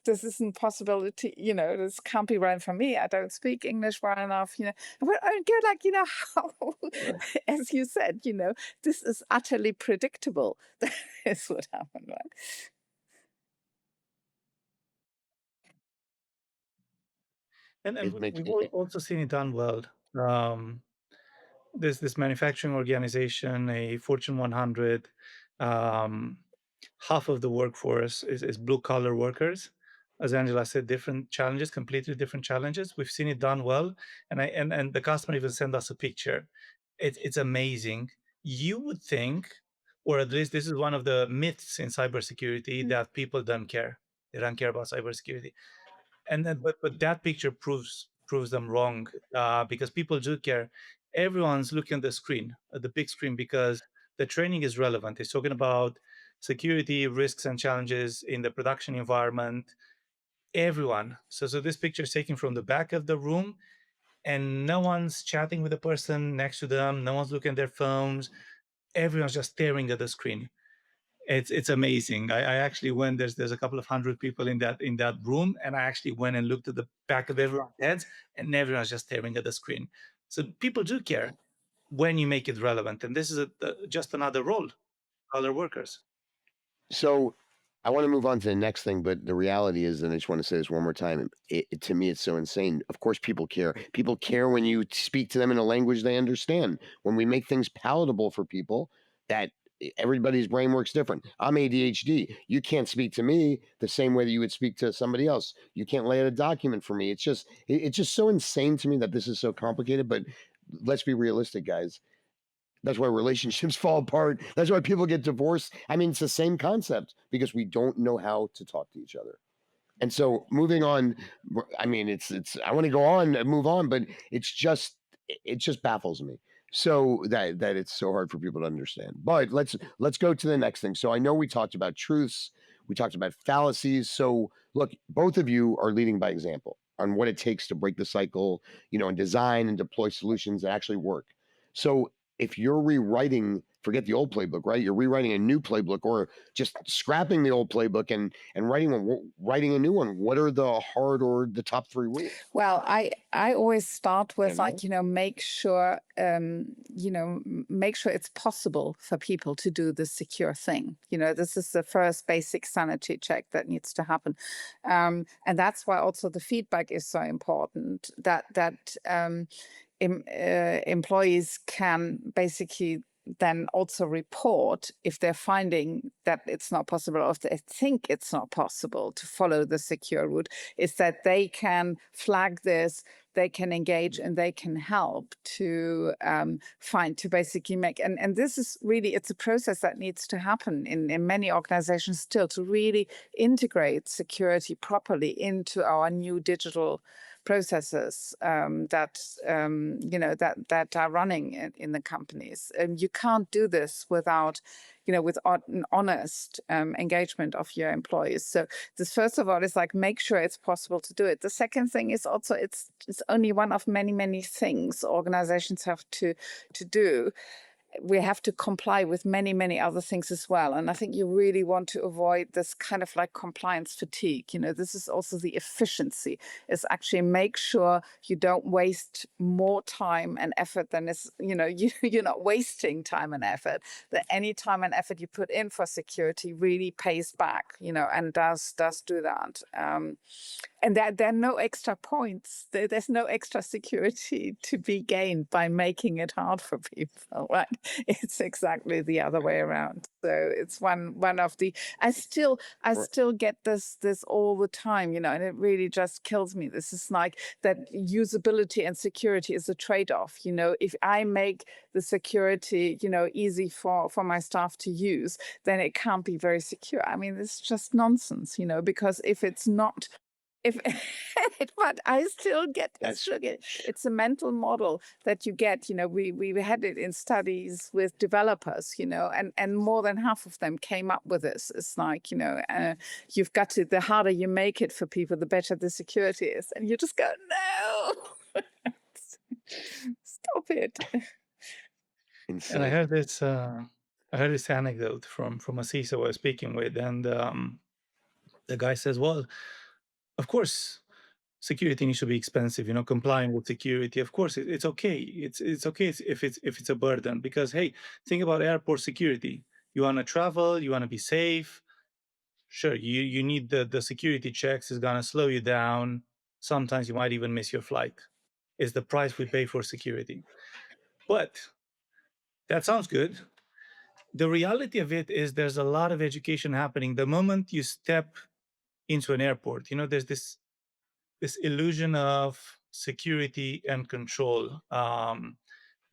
this isn't possible. This can't be right for me. I don't speak English well enough. I go like, how, as you said, this is utterly predictable. That is what happened, right? And It makes we've also seen it done well. This manufacturing organization, a Fortune 100, half of the workforce is blue collar workers. As Angela said, different challenges, completely different challenges. We've seen it done well, and the customer even sent us a picture. It's amazing. You would think, or at least this is one of the myths in cybersecurity, that people don't care. They don't care about cybersecurity, and then but that picture proves them wrong, because people do care. Everyone's looking at the screen, at the big screen, because the training is relevant. It's talking about security risks and challenges in the production environment. Everyone. So this picture is taken from the back of the room, and no one's chatting with the person next to them. No one's looking at their phones. Everyone's just staring at the screen. It's amazing. I actually went, there's a couple of hundred people in that room, and I actually went and looked at the back of everyone's heads, and everyone's just staring at the screen. So people do care when you make it relevant, and this is just another role, color workers. So I want to move on to the next thing, but the reality is, and I just want to say this one more time, to me, it's so insane. Of course, people care. People care when you speak to them in a language they understand. When we make things palatable for people, that everybody's brain works different. I'm ADHD. You can't speak to me the same way that you would speak to somebody else. You can't lay out a document for me. It's just so insane to me that this is so complicated. But let's be realistic, guys. That's why relationships fall apart. That's why people get divorced. I mean, it's the same concept, because we don't know how to talk to each other. And so moving on, I mean, it's I want to go on and move on, but it just baffles me. So that it's so hard for people to understand. But let's go to the next thing. So I know we talked about truths, we talked about fallacies. So look, both of you are leading by example on what it takes to break the cycle, and design and deploy solutions that actually work. So if you're rewriting, forget the old playbook, right? You're rewriting a new playbook, or just scrapping the old playbook and writing a new one. What are the hard or the top 3 rules? Well, I always start with make sure it's possible for people to do the secure thing. This is the first basic sanity check that needs to happen, and that's why also the feedback is so important. That employees can basically then also report if they're finding that it's not possible, or if they think it's not possible to follow the secure route, is that they can flag this, they can engage, and they can help to basically make, and this is really, it's a process that needs to happen in many organizations still, to really integrate security properly into our new digital processes that are running in the companies. You can't do this without, with an honest engagement of your employees. So this, first of all, is like, make sure it's possible to do it. The second thing is also, it's only one of many things organizations have to do. we have to comply with many, many other things as well. And I think you really want to avoid this kind of like compliance fatigue. This is also the efficiency, is actually make sure you don't waste more time and effort than is, you're not wasting time and effort, that any time and effort you put in for security really pays back, and does do that. And there are no extra points. There's no extra security to be gained by making it hard for people, right? It's exactly the other way around. So it's one of the. I still get this all the time, and it really just kills me. This is like that usability and security is a trade-off. If I make the security, easy for my staff to use, then it can't be very secure. I mean, it's just nonsense, because if it's not. But I still get it's a mental model that you get. We had it in studies with developers, and more than half of them came up with this. It's like, you've got to, the harder you make it for people, the better the security is, and you just go, no, stop it. Insane. And I heard this anecdote from a CISO I was speaking with, and the guy says, well, of course, security needs to be expensive. Complying with security, of course, it's okay. It's okay if it's a burden, because hey, think about airport security. You want to travel, you want to be safe. Sure, you need the security checks is gonna slow you down. Sometimes you might even miss your flight. It's the price we pay for security. But that sounds good. The reality of it is there's a lot of education happening. The moment you step into an airport, there's this illusion of security and control.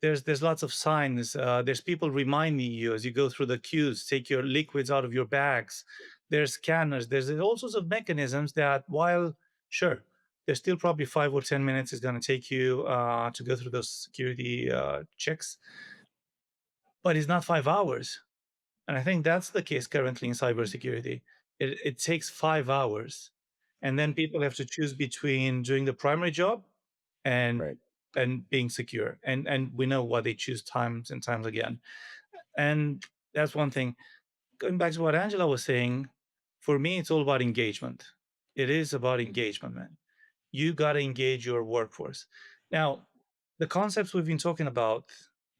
There's lots of signs. There's people reminding you as you go through the queues, take your liquids out of your bags. There's scanners. There's all sorts of mechanisms that, while sure, there's still probably 5 or 10 minutes is going to take you to go through those security checks, but it's not 5 hours. And I think that's the case currently in cybersecurity. It takes 5 hours, and then people have to choose between doing the primary job and Right. and being secure. And we know what they choose times and times again. And that's one thing. Going back to what Angela was saying, for me, it's all about engagement. It is about engagement, man. You got to engage your workforce. Now, the concepts we've been talking about,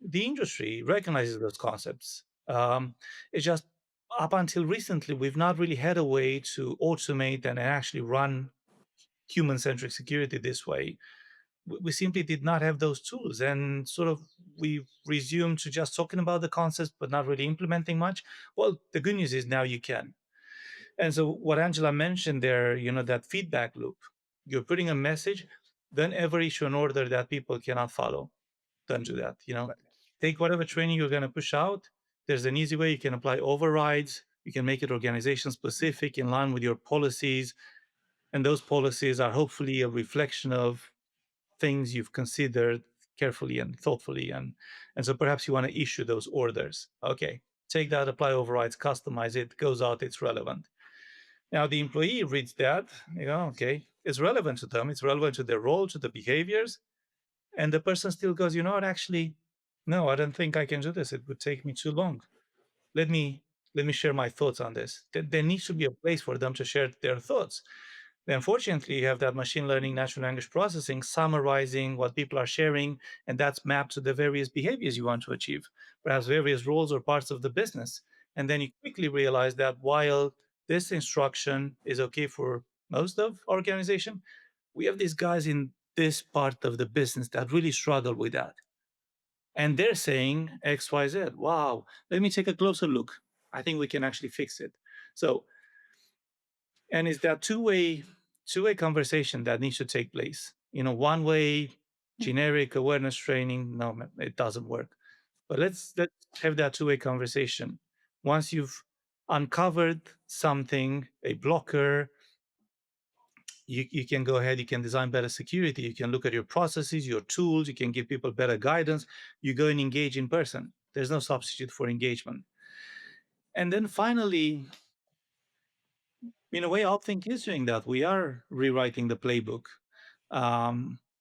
the industry recognizes those concepts. It's just up until recently, we've not really had a way to automate and actually run human-centric security this way. We simply did not have those tools, and sort of we resumed to just talking about the concepts but not really implementing much. Well, the good news is now you can. And so what Angela mentioned there, that feedback loop, you're putting a message, then ever issue an order that people cannot follow. Don't do that. Take whatever training you're going to push out. There's an easy way. You can apply overrides. You can make it organization specific in line with your policies. And those policies are hopefully a reflection of things you've considered carefully and thoughtfully. And so perhaps you want to issue those orders. Okay, take that, apply overrides, customize it, goes out, it's relevant. Now the employee reads that, okay, it's relevant to them, it's relevant to their role, to the behaviors. And the person still goes, what, actually, no, I don't think I can do this. It would take me too long. Let me share my thoughts on this. There needs to be a place for them to share their thoughts. Unfortunately, you have that machine learning, natural language processing, summarizing what people are sharing, and that's mapped to the various behaviors you want to achieve, perhaps various roles or parts of the business. And then you quickly realize that while this instruction is okay for most of our organization, we have these guys in this part of the business that really struggle with that. And they're saying X, Y, Z. Wow, let me take a closer look. I think we can actually fix it. So, and it's that two-way conversation that needs to take place. One way generic awareness training, no, it doesn't work. But let's have that two-way conversation. Once you've uncovered something, a blocker, you can go ahead, you can design better security, you can look at your processes, your tools, you can give people better guidance, you go and engage in person. There's no substitute for engagement. And then finally, in a way, OutThink is doing that. We are rewriting the playbook.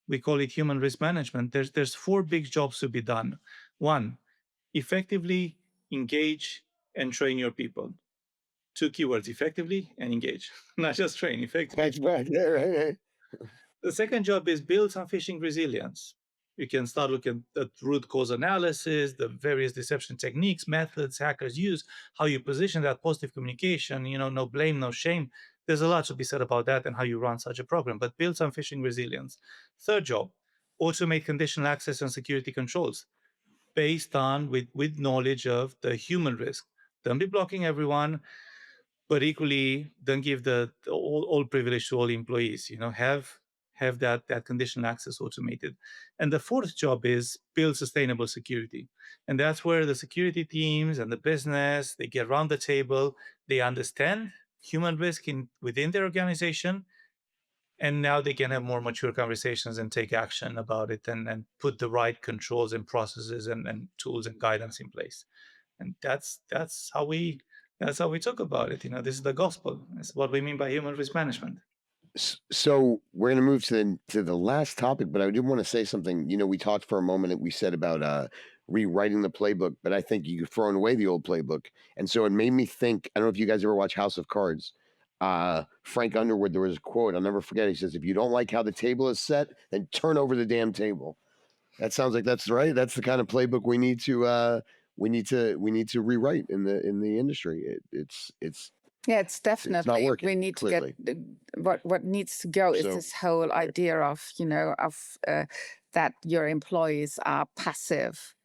We call it human risk management. There's 4 big jobs to be done. One, effectively engage and train your people. 2 keywords: effectively and engage. Not just train, effectively. That's right. Yeah, right. The second job is build some phishing resilience. You can start looking at root cause analysis, the various deception techniques, methods hackers use, how you position that positive communication, no blame, no shame. There's a lot to be said about that and how you run such a program, but build some phishing resilience. Third job, automate conditional access and security controls based on with knowledge of the human risk. Don't be blocking everyone, but equally don't give the all privilege to all employees. Have that conditional access automated. And the fourth job is build sustainable security, and that's where the security teams and the business, they get around the table, they understand human risk within their organization, and now they can have more mature conversations and take action about it, and put the right controls and processes and tools and guidance in place. And that's how we talk about it. This is the gospel. It's what we mean by human risk management. So we're going to move to the last topic, but I did want to say something. We talked for a moment that we said about rewriting the playbook, but I think you've thrown away the old playbook. And so it made me think, I don't know if you guys ever watch House of Cards. Frank Underwood, there was a quote, I'll never forget. He says, if you don't like how the table is set, then turn over the damn table. That sounds like that's right. That's the kind of playbook we need to rewrite in the industry. Yeah, it's definitely, not working, we need clearly. to get what needs to go is So- this whole idea of that your employees are passive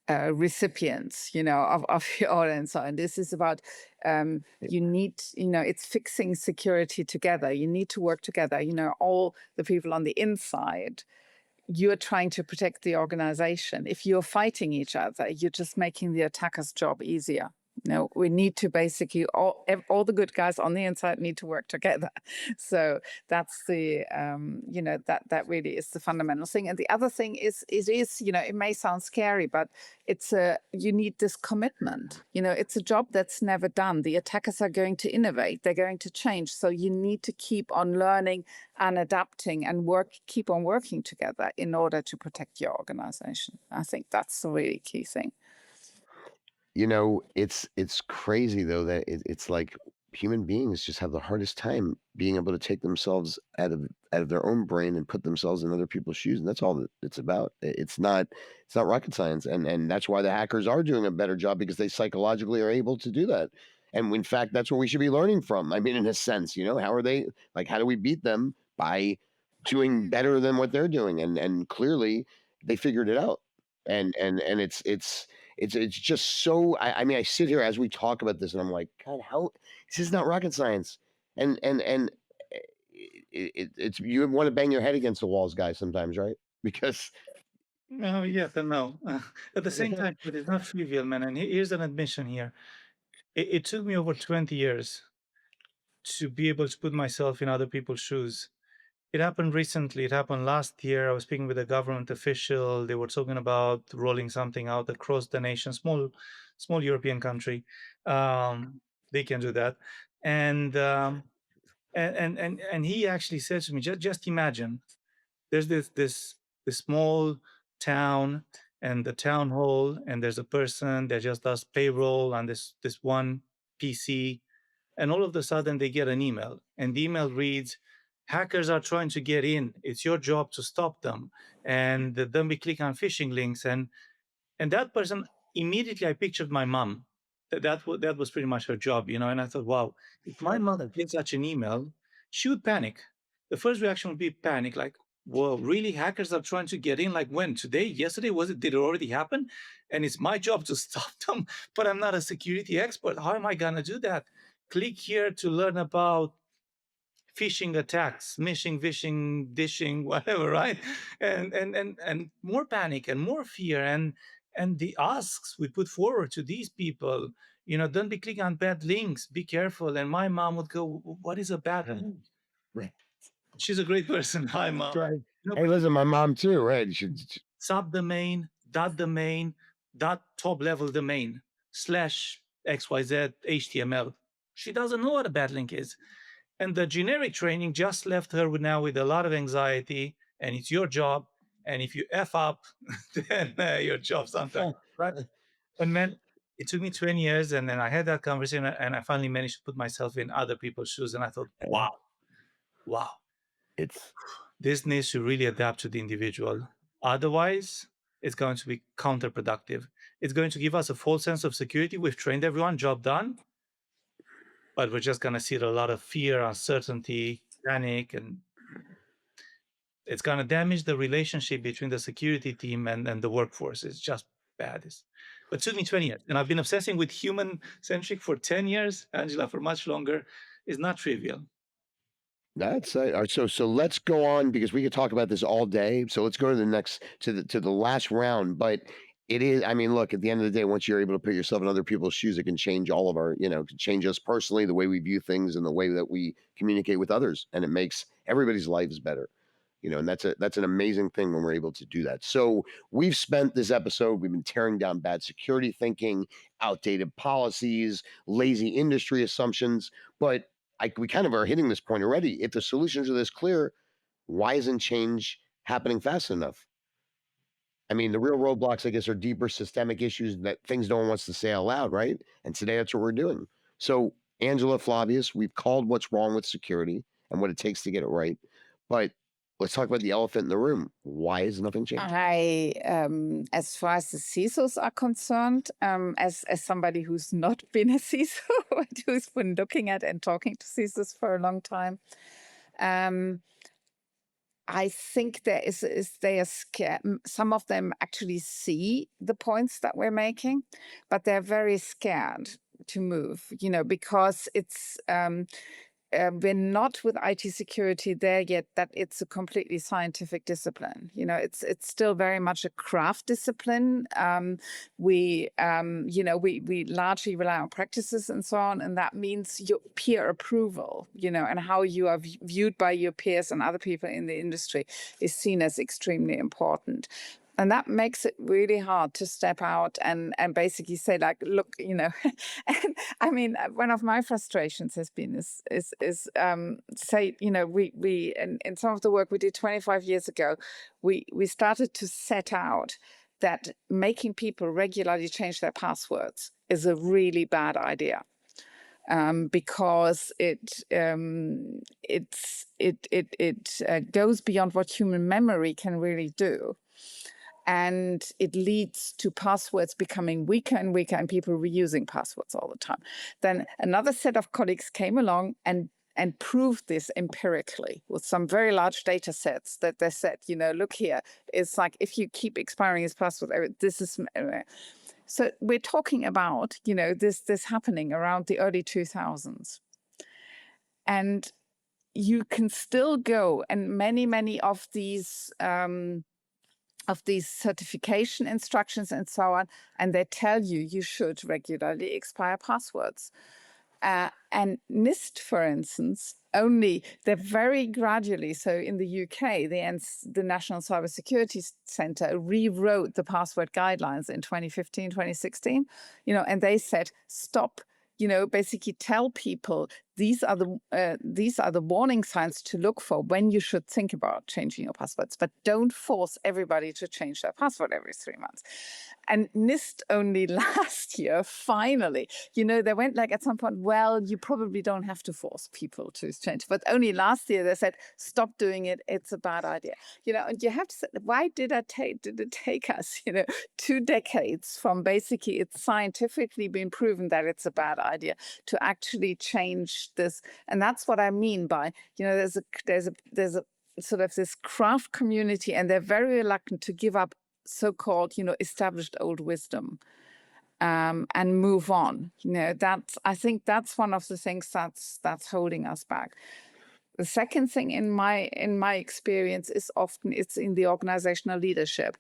recipients of your audience. And this is about you need, it's fixing security together. You need to work together. All the people on the inside, you're trying to protect the organization. If you're fighting each other, you're just making the attacker's job easier. We need to basically, all the good guys on the inside need to work together. So that's the, that really is the fundamental thing. And the other thing is, it may sound scary, but you need this commitment. It's a job that's never done. The attackers are going to innovate. They're going to change. So you need to keep on learning and adapting and keep on working together in order to protect your organization. I think that's the really key thing. It's crazy though that it's like human beings just have the hardest time being able to take themselves out of their own brain and put themselves in other people's shoes, and that's all that it's about. It's not rocket science, and that's why the hackers are doing a better job, because they psychologically are able to do that. And in fact, that's what we should be learning from. I mean, in a sense, how are they, like, how do we beat them? By doing better than what they're doing, and clearly they figured it out. And it's just so. I mean, I sit here as we talk about this, and I'm like, God, how this is not rocket science. And it's you want to bang your head against the walls, guys, sometimes, right? Because No, yes and no. At the same time, but it's not trivial, man. And here's an admission here. It took me over 20 years to be able to put myself in other people's shoes. It happened recently. It happened last year. I was speaking with a government official. They were talking about rolling something out across the nation, small European country. They can do that. And he actually said to me, just imagine, there's this small town and the town hall, and there's a person that just does payroll on this one PC, and all of a sudden they get an email, and the email reads, hackers are trying to get in. It's your job to stop them. And then we click on phishing links, and that person, immediately I pictured my mom. That was pretty much her job, and I thought, wow, if my mother gets such an email, she would panic. The first reaction would be panic, like, whoa, really? Hackers are trying to get in? Like when? Today? Yesterday? Did it already happen? And it's my job to stop them, but I'm not a security expert. How am I gonna do that? Click here to learn about phishing attacks, mishing, vishing, dishing, whatever, right? And more panic and more fear, and the asks we put forward to these people, don't be clicking on bad links, be careful. And my mom would go, what is a bad link? Right. She's a great person. Hi, mom. Right. Hey, listen, my mom too, right? Subdomain, domain, top level domain, /XYZ HTML. She doesn't know what a bad link is. And the generic training just left her now with a lot of anxiety, and it's your job. And if you F up, then your job's undone, right? And man, it took me 20 years, and then I had that conversation, and I finally managed to put myself in other people's shoes, and I thought, wow, It's this needs to really adapt to the individual. Otherwise, it's going to be counterproductive. It's going to give us a false sense of security. We've trained everyone, job done, but we're just going to see a lot of fear, uncertainty, panic, and it's going to damage the relationship between the security team and the workforce. It's just bad. But it took me 20 years. And I've been obsessing with human-centric for 10 years, Angela, for much longer. It's not trivial. That's so let's go on because we could talk about this all day. So let's go to the next to the last round. But it is, I mean, look, at the end of the day, once you're able to put yourself in other people's shoes, it can change all of our, can change us personally, the way we view things and the way that we communicate with others. And it makes everybody's lives better. And that's an amazing thing when we're able to do that. So we've spent this episode, we've been tearing down bad security thinking, outdated policies, lazy industry assumptions, but we kind of are hitting this point already. If the solutions are this clear, why isn't change happening fast enough? I mean, the real roadblocks, I guess, are deeper systemic issues that things no one wants to say out loud, right? And today that's what we're doing. So, Angela, Flavius, we've called what's wrong with security and what it takes to get it right. But let's talk about the elephant in the room. Why is nothing changing? As far as the CISOs are concerned, as somebody who's not been a CISO, but who's been looking at and talking to CISOs for a long time, I think they are scared. Some of them actually see the points that we're making, but they're very scared to move, because it's we're not with IT security there yet that it's a completely scientific discipline. It's still very much a craft discipline. We largely rely on practices and so on, and that means your peer approval, and how you are viewed by your peers and other people in the industry is seen as extremely important. And that makes it really hard to step out and basically say, like, look, and I mean, one of my frustrations has been say, we in some of the work we did 25 years ago, we started to set out that making people regularly change their passwords is a really bad idea. Because it goes beyond what human memory can really do. And it leads to passwords becoming weaker and weaker and people reusing passwords all the time. Then another set of colleagues came along and proved this empirically with some very large data sets that they said, look here, it's like if you keep expiring this password, this is... So we're talking about, this happening around the early 2000s. And you can still go, and many of these certification instructions and so on, and they tell you should regularly expire passwords. And NIST, for instance, they're very gradually, so in the UK, the National Cybersecurity Centre rewrote the password guidelines in 2015, 2016, and they said, stop, basically tell people these are the warning signs to look for when you should think about changing your passwords, but don't force everybody to change their password every 3 months. And NIST only last year, finally, they went like at some point, well, you probably don't have to force people to change. But only last year they said, stop doing it. It's a bad idea. And you have to say, why did it take us, 2 decades from basically it's scientifically been proven that it's a bad idea to actually change this? And that's what I mean by, there's a sort of this craft community, and they're very reluctant to give up so-called, established old wisdom, and move on. I think that's one of the things that's holding us back. The second thing in my experience is often it's in the organizational leadership.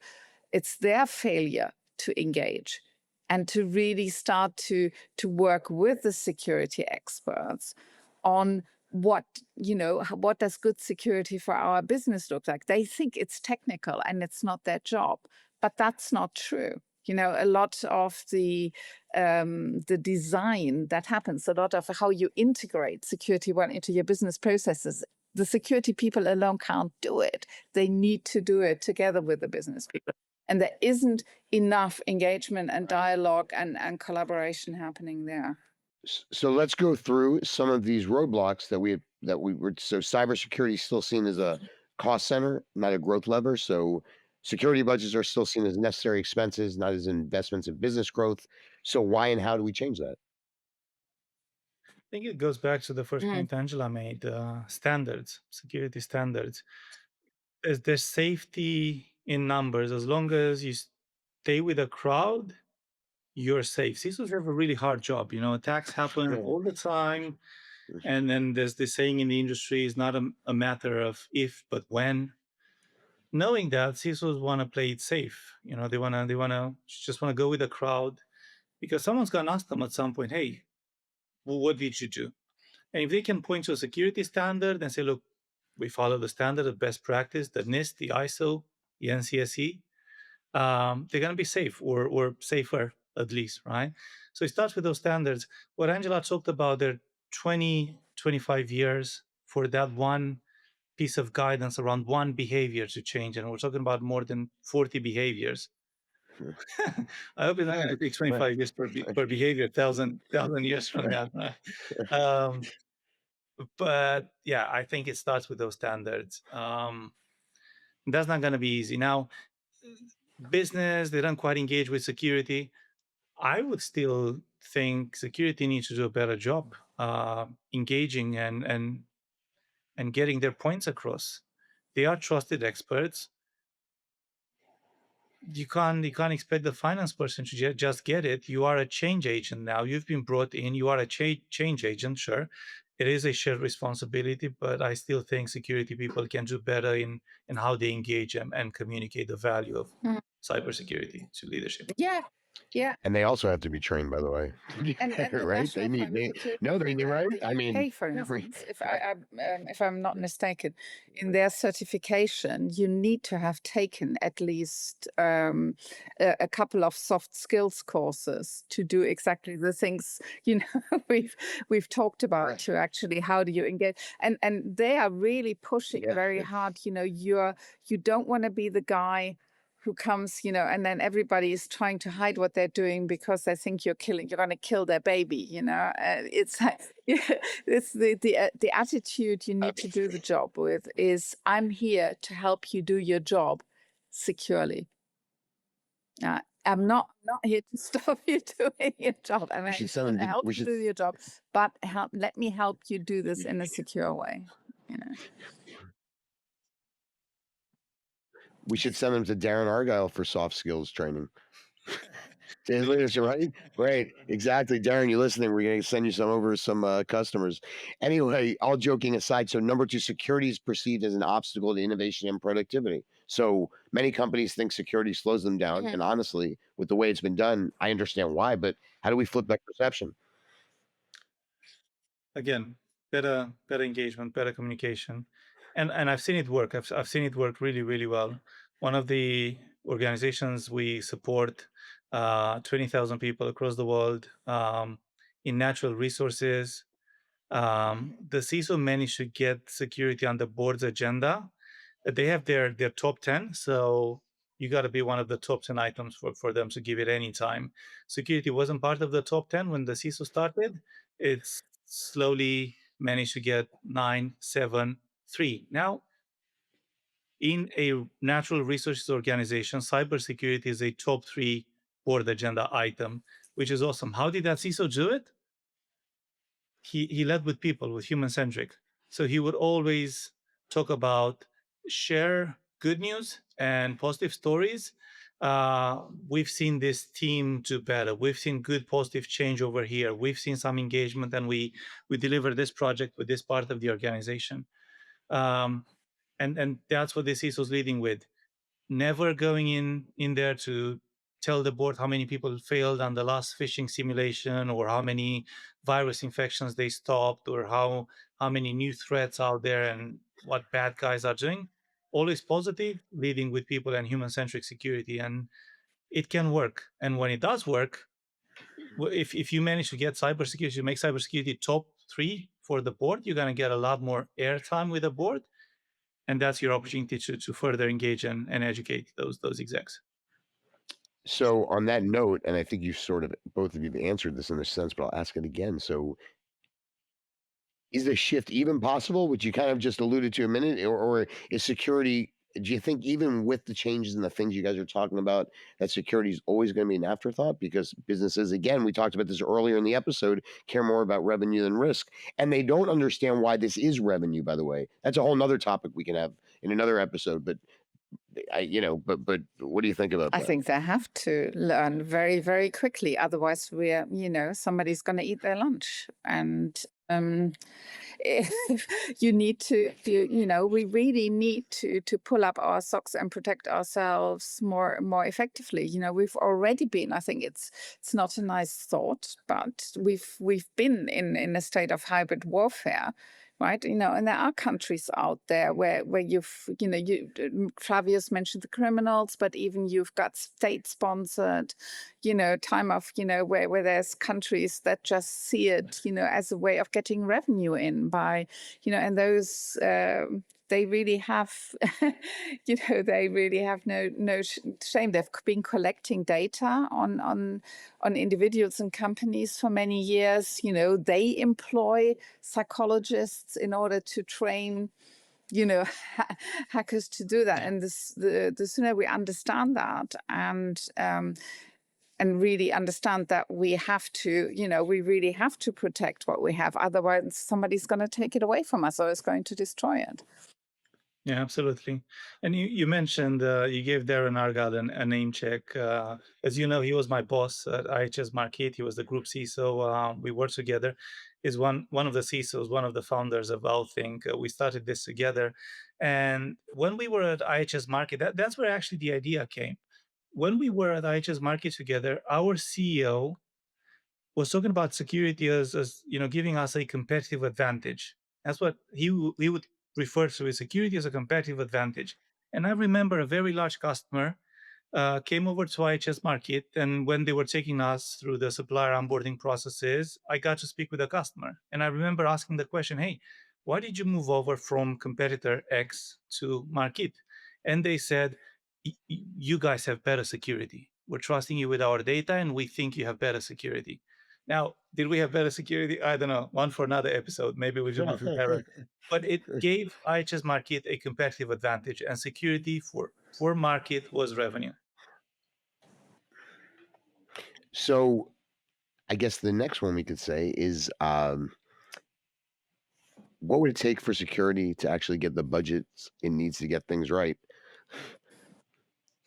It's their failure to engage and to really start to work with the security experts on what does good security for our business look like. They think it's technical and it's not their job, but that's not true. A lot of the design that happens, a lot of how you integrate security well into your business processes, the security people alone can't do it. They need to do it together with the business people. And there isn't enough engagement and dialogue and collaboration happening there. So let's go through some of these roadblocks that we were. So cybersecurity is still seen as a cost center, not a growth lever. So security budgets are still seen as necessary expenses, not as investments in business growth. So why and how do we change that? I think it goes back to the first Mm. point Angela made, standards, security standards. There's safety in numbers. As long as you stay with a crowd, you're safe. CISOs have a really hard job. Attacks happen all the time. And then there's this saying in the industry, it's not a matter of if, but when. Knowing that, CISOs want to play it safe. They just want to go with the crowd, because someone's going to ask them at some point, hey, well, what did you do? And if they can point to a security standard and say, look, we follow the standard of best practice, the NIST, the ISO, the NCSE, they're going to be safe, or safer at least, right? So it starts with those standards. What Angela talked about, there 20, 25 years for that one piece of guidance around one behavior to change. And we're talking about more than 40 behaviors. I hope it's not going to take 25 years per behavior, 1,000 years from now. But yeah, I think it starts with those standards. That's not going to be easy. Now, business, they don't quite engage with security. I would still think security needs to do a better job engaging and getting their points across. They are trusted experts. You can't expect the finance person to just get it. You are a change agent now. You've been brought in. You are a change agent. Sure, it is a shared responsibility, but I still think security people can do better in how they engage and communicate the value of cybersecurity to leadership. Yeah. Yeah. And they also have to be trained, by the way. And the right? National They need right. I mean, UK, for instance, if I'm not mistaken, in their certification, you need to have taken at least a couple of soft skills courses to do exactly the things we've talked about. To actually, how do you engage? And they are really pushing very hard. You don't want to be the guy who comes, and then everybody is trying to hide what they're doing because they think you're going to kill their baby. It's it's the attitude you need to do the job with is, I'm here to help you do your job securely. I'm not here to stop you doing your job. I'm here to help you do your job, but let me help you do this in a secure way. We should send them to Darren Argyle for soft skills training. Right? Right. Exactly. Darren, you're listening. We're going to send you some customers. Anyway, all joking aside, so number 2, security is perceived as an obstacle to innovation and productivity. So many companies think security slows them down. And honestly, with the way it's been done, I understand why. But how do we flip that perception? Again, better engagement, better communication. And I've seen it work. I've seen it work really, really well. One of the organizations we support, 20,000 people across the world, in natural resources. The CISO managed to get security on the board's agenda. They have their top 10. So you got to be one of the top 10 items for them to give it any time. Security wasn't part of the top 10 when the CISO started. It's slowly managed to get 9, 7, 3. Now, in a natural resources organization, cybersecurity is a top 3 board agenda item, which is awesome. How did that CISO do it? He led with people, with human-centric. So he would always talk about share good news and positive stories. We've seen this team do better. We've seen good positive change over here. We've seen some engagement, and we deliver this project with this part of the organization. And that's what the CISO is leading with. Never going in there to tell the board how many people failed on the last phishing simulation, or how many virus infections they stopped, or how many new threats out there and what bad guys are doing. Always positive, leading with people and human-centric security. And it can work. And when it does work, if you manage to get cybersecurity, you make cybersecurity top 3 for the board, you're going to get a lot more airtime with the board. And that's your opportunity to further engage and educate those execs. So on that note, and I think you sort of both of you have answered this in a sense, but I'll ask it again. So is the shift even possible, which you kind of just alluded to a minute, or is security? Do you think even with the changes and the things you guys are talking about, that security is always going to be an afterthought because businesses, again, we talked about this earlier in the episode, care more about revenue than risk, and they don't understand why this is revenue. By the way, that's a whole nother topic we can have in another episode. But but what do you think about I that? think they have to learn very, very quickly. Otherwise, somebody's going to eat their lunch. And if you need to, we really need to pull up our socks and protect ourselves more effectively. We've already been. I think it's not a nice thought, but we've been in a state of hybrid warfare. Right, and there are countries out there where you've, Flavius mentioned the criminals, but even you've got state-sponsored, time of, where there's countries that just see it, as a way of getting revenue in by, and those they really have, they really have no shame. They've been collecting data on individuals and companies for many years. They employ psychologists in order to train, hackers to do that. And the sooner we understand that and really understand that we have to, we really have to protect what we have. Otherwise, somebody's going to take it away from us or is going to destroy it. Yeah, absolutely. And you mentioned you gave Darren Argyle a name check. As you know, he was my boss at IHS Markit. He was the group CISO. We worked together. He's one of the CISOs, one of the founders of OutThink. We started this together. And when we were at IHS Markit, that's where actually the idea came. When we were at IHS Markit together, our CEO was talking about security as giving us a competitive advantage. That's what he would refer to as security as a competitive advantage. And I remember a very large customer came over to IHS Markit, and when they were taking us through the supplier onboarding processes, I got to speak with the customer. And I remember asking the question, hey, why did you move over from competitor X to Markit? And they said, you guys have better security. We're trusting you with our data, and we think you have better security. Now, did we have better security? I don't know. One for another episode. Maybe we should be prepared. But it gave IHS Markit a competitive advantage, and security for Markit was revenue. So I guess the next one we could say is what would it take for security to actually get the budgets it needs to get things right?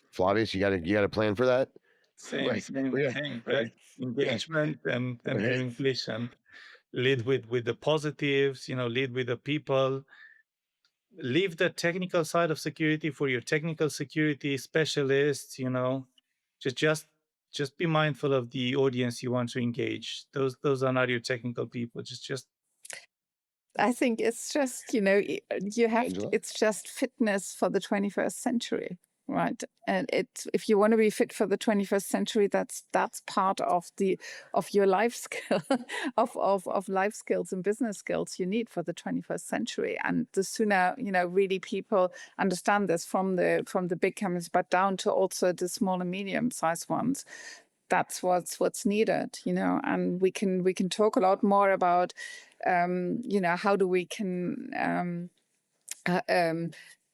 Flavius, you got a plan for that? Same thing, right? Engagement and inflation. Lead with the positives, lead with the people. Leave the technical side of security for your technical security specialists, just be mindful of the audience you want to engage. Those are not your technical people. Just I think it's just, you have Angela? it's just fitness for the 21st century, right? And if you want to be fit for the 21st century, that's part of your life skill of life skills and business skills you need for the 21st century. And the sooner, really people understand this from the big companies, but down to also the small and medium-sized ones. That's what's needed, and we can talk a lot more about, how do we can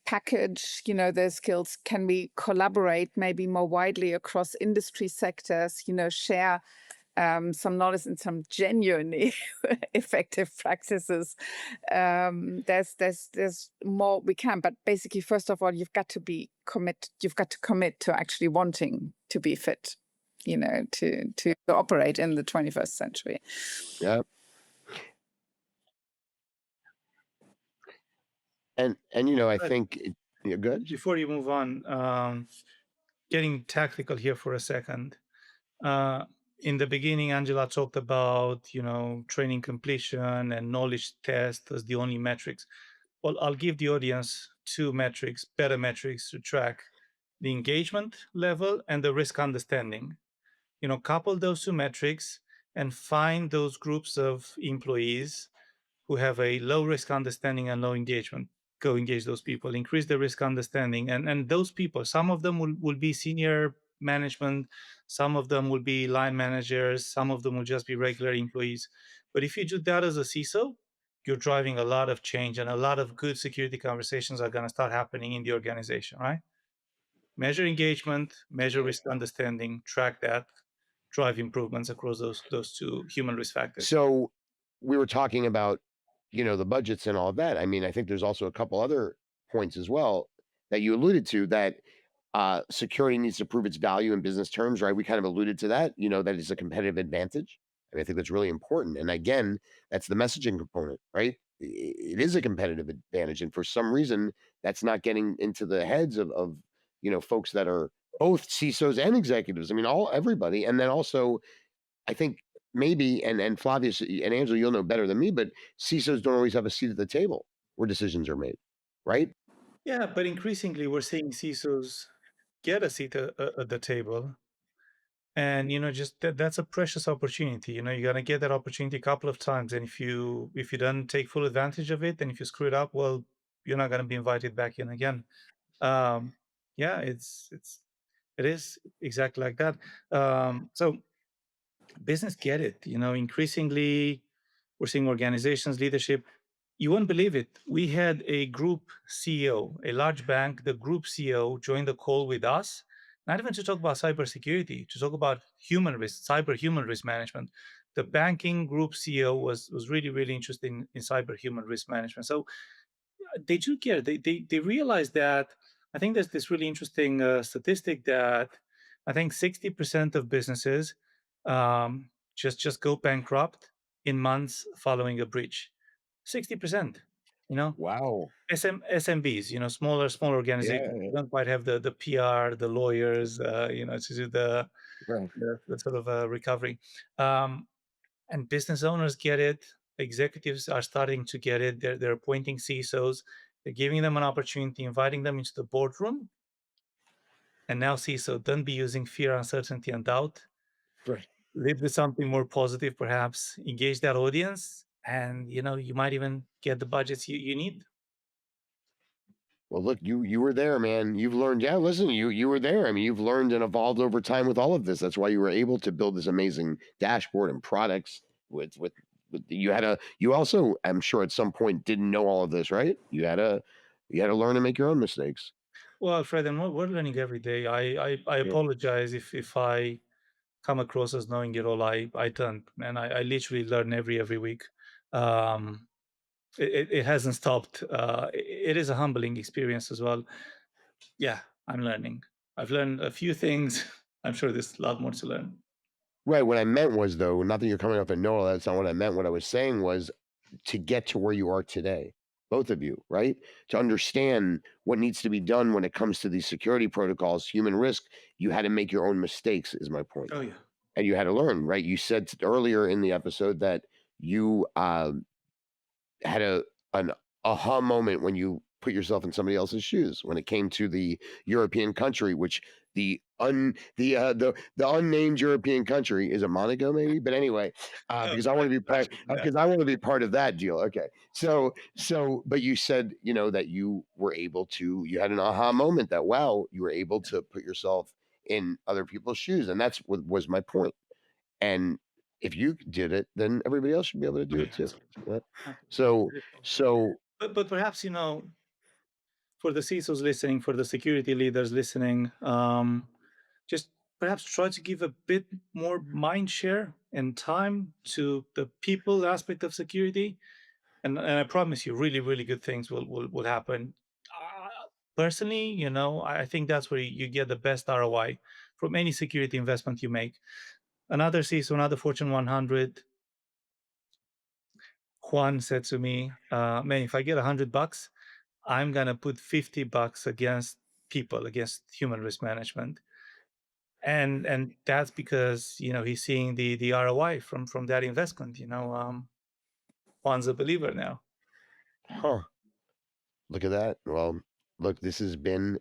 package, those skills? Can we collaborate maybe more widely across industry sectors? Share some knowledge and some genuinely effective practices. There's more we can, but basically, first of all, you've got to commit to actually wanting to be fit, to operate in the 21st century. Yeah. And I think you're good. Before you move on, getting tactical here for a second. In the beginning, Angela talked about, training completion and knowledge test as the only metrics. Well, I'll give the audience two metrics, better metrics to track: the engagement level and the risk understanding. Couple those two metrics and find those groups of employees who have a low risk understanding and low engagement. Go engage those people, increase the risk understanding. And those people, some of them will be senior management, some of them will be line managers, some of them will just be regular employees. But if you do that as a CISO, you're driving a lot of change, and a lot of good security conversations are going to start happening in the organization, right? Measure engagement, measure risk understanding, track that, drive improvements across those two human risk factors. So we were talking about, the budgets and all of that. I mean, I think there's also a couple other points as well that you alluded to that security needs to prove its value in business terms, right? We kind of alluded to that, that is a competitive advantage. I mean, I think that's really important. And again, that's the messaging component, right? It is a competitive advantage. And for some reason, that's not getting into the heads of folks that are both CISOs and executives. I mean, everybody. And then also, I think maybe, and Flavius and Angela, you'll know better than me, but CISOs don't always have a seat at the table where decisions are made, right? Yeah, but increasingly we're seeing CISOs get a seat at the table. And just that's a precious opportunity. You're gonna get that opportunity a couple of times, and if you don't take full advantage of it, and if you screw it up, well, you're not gonna be invited back in again. Um, yeah, it is exactly like that. So business get it. Increasingly we're seeing organizations, leadership. You won't believe it. We had a group CEO, a large bank, the group CEO joined the call with us, not even to talk about cybersecurity, to talk about human risk, cyber human risk management. The banking group CEO was really, really interested in cyber human risk management. So they do care. They realize that. I think there's this really interesting statistic that I think 60% of businesses just go bankrupt in months following a breach. 60%. You know, Wow. SMBs. Smaller organizations Yeah. don't quite have the PR, the lawyers. To do Right. the sort of recovery. Um, and business owners get it. Executives are starting to get it. They're appointing CISOs. They're giving them an opportunity, inviting them into the boardroom. And now CISO, don't be using fear, uncertainty, and doubt. Right. Lead with something more positive, perhaps. Engage that audience, and you might even get the budgets you need. Well, look, you were there, man. You've learned. Yeah, listen, you were there. I mean, you've learned and evolved over time with all of this. That's why you were able to build this amazing dashboard and products with you also, I'm sure at some point didn't know all of this, right? You had to learn to make your own mistakes. Well, Fred, and we're learning every day. I Yeah. apologize if I come across as knowing it all. I don't, and I literally learn every week. Um, it hasn't stopped. It is a humbling experience as well. Yeah, I'm learning. I've learned a few things. I'm sure there's a lot more to learn. Right. What I meant was, though, not that you're coming up and know all that, that's not what I meant. What I was saying was to get to where you are today, both of you, right? To understand what needs to be done when it comes to these security protocols, human risk, you had to make your own mistakes, is my point. Oh yeah. And you had to learn, right? You said earlier in the episode that you had an aha moment when you put yourself in somebody else's shoes when it came to the European country, which the unnamed European country is a Monaco, maybe. But anyway, Oh, because I want to be part yeah. because I want to be part of that deal. Okay, so, but you said that you were able to. You had an aha moment that wow, you were able to put yourself in other people's shoes, and that's what was my point. And if you did it, then everybody else should be able to do Oh, it yeah, too. Right? absolutely. So, so But perhaps for the CISOs listening, for the security leaders listening, just perhaps try to give a bit more mind share and time to the people aspect of security, and I promise you, really, really good things will happen. Personally, I think that's where you get the best ROI from any security investment you make. Another CISO, another Fortune 100, Juan said to me, "Man, if I get $100, I'm gonna put $50 against people, against human risk management." And that's because he's seeing the ROI from that investment. Juan's a believer now. huh? Look at that. Well, look, this has been.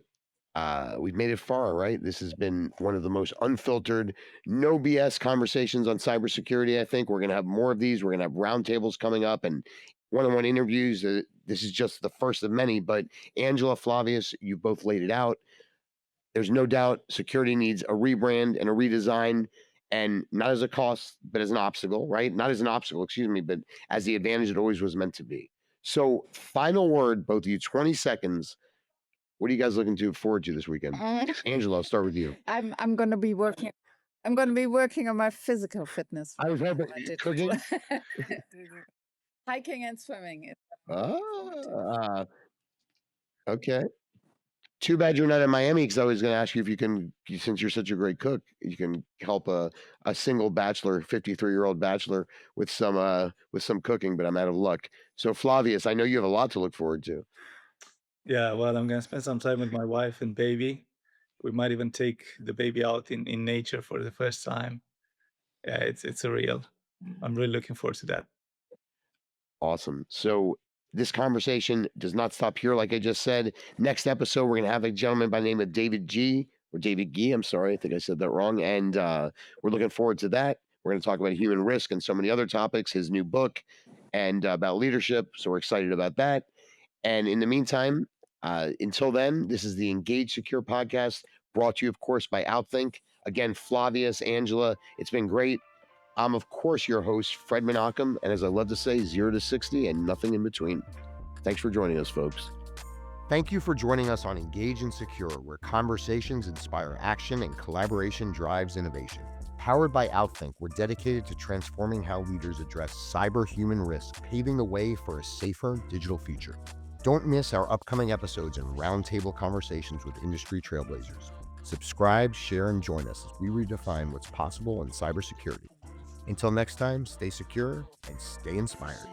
We've made it far, right? This has been one of the most unfiltered, no BS conversations on cybersecurity. I think we're going to have more of these. We're going to have roundtables coming up and one-on-one interviews. This is just the first of many. But Angela, Flavius, you both laid it out. There's no doubt security needs a rebrand and a redesign, and not as a cost, but as an obstacle, right? Not as an obstacle, excuse me, but as the advantage it always was meant to be. So, final word, both of you, 20 seconds. What are you guys looking forward to this weekend? Angela, I'll start with you. I'm going to be working. I'm going to be working on my physical fitness. I was hoping cooking. Hiking and swimming. Okay. Too bad you're not in Miami, because I was going to ask you if you can, since you're such a great cook, you can help a single bachelor, 53-year-old bachelor, with some cooking, but I'm out of luck. So Flavius, I know you have a lot to look forward to. Yeah, well, I'm gonna spend some time with my wife and baby. We might even take the baby out in nature for the first time. Yeah, it's surreal. I'm really looking forward to that. Awesome. So this conversation does not stop here, like I just said. Next episode, we're going to have a gentleman by the name of David Gee. I'm sorry, I think I said that wrong. And we're looking forward to that. We're going to talk about human risk and so many other topics, his new book, and about leadership. So we're excited about that. And in the meantime, until then, this is the Engage Secure podcast, brought to you, of course, by OutThink. Again, Flavius, Angela, it's been great. I'm, of course, your host, Fred Menachem, and as I love to say, 0 to 60 and nothing in between. Thanks for joining us, folks. Thank you for joining us on Engage and Secure, where conversations inspire action and collaboration drives innovation. Powered by OutThink, we're dedicated to transforming how leaders address cyber-human risk, paving the way for a safer digital future. Don't miss our upcoming episodes and roundtable conversations with industry trailblazers. Subscribe, share, and join us as we redefine what's possible in cybersecurity. Until next time, stay secure and stay inspired.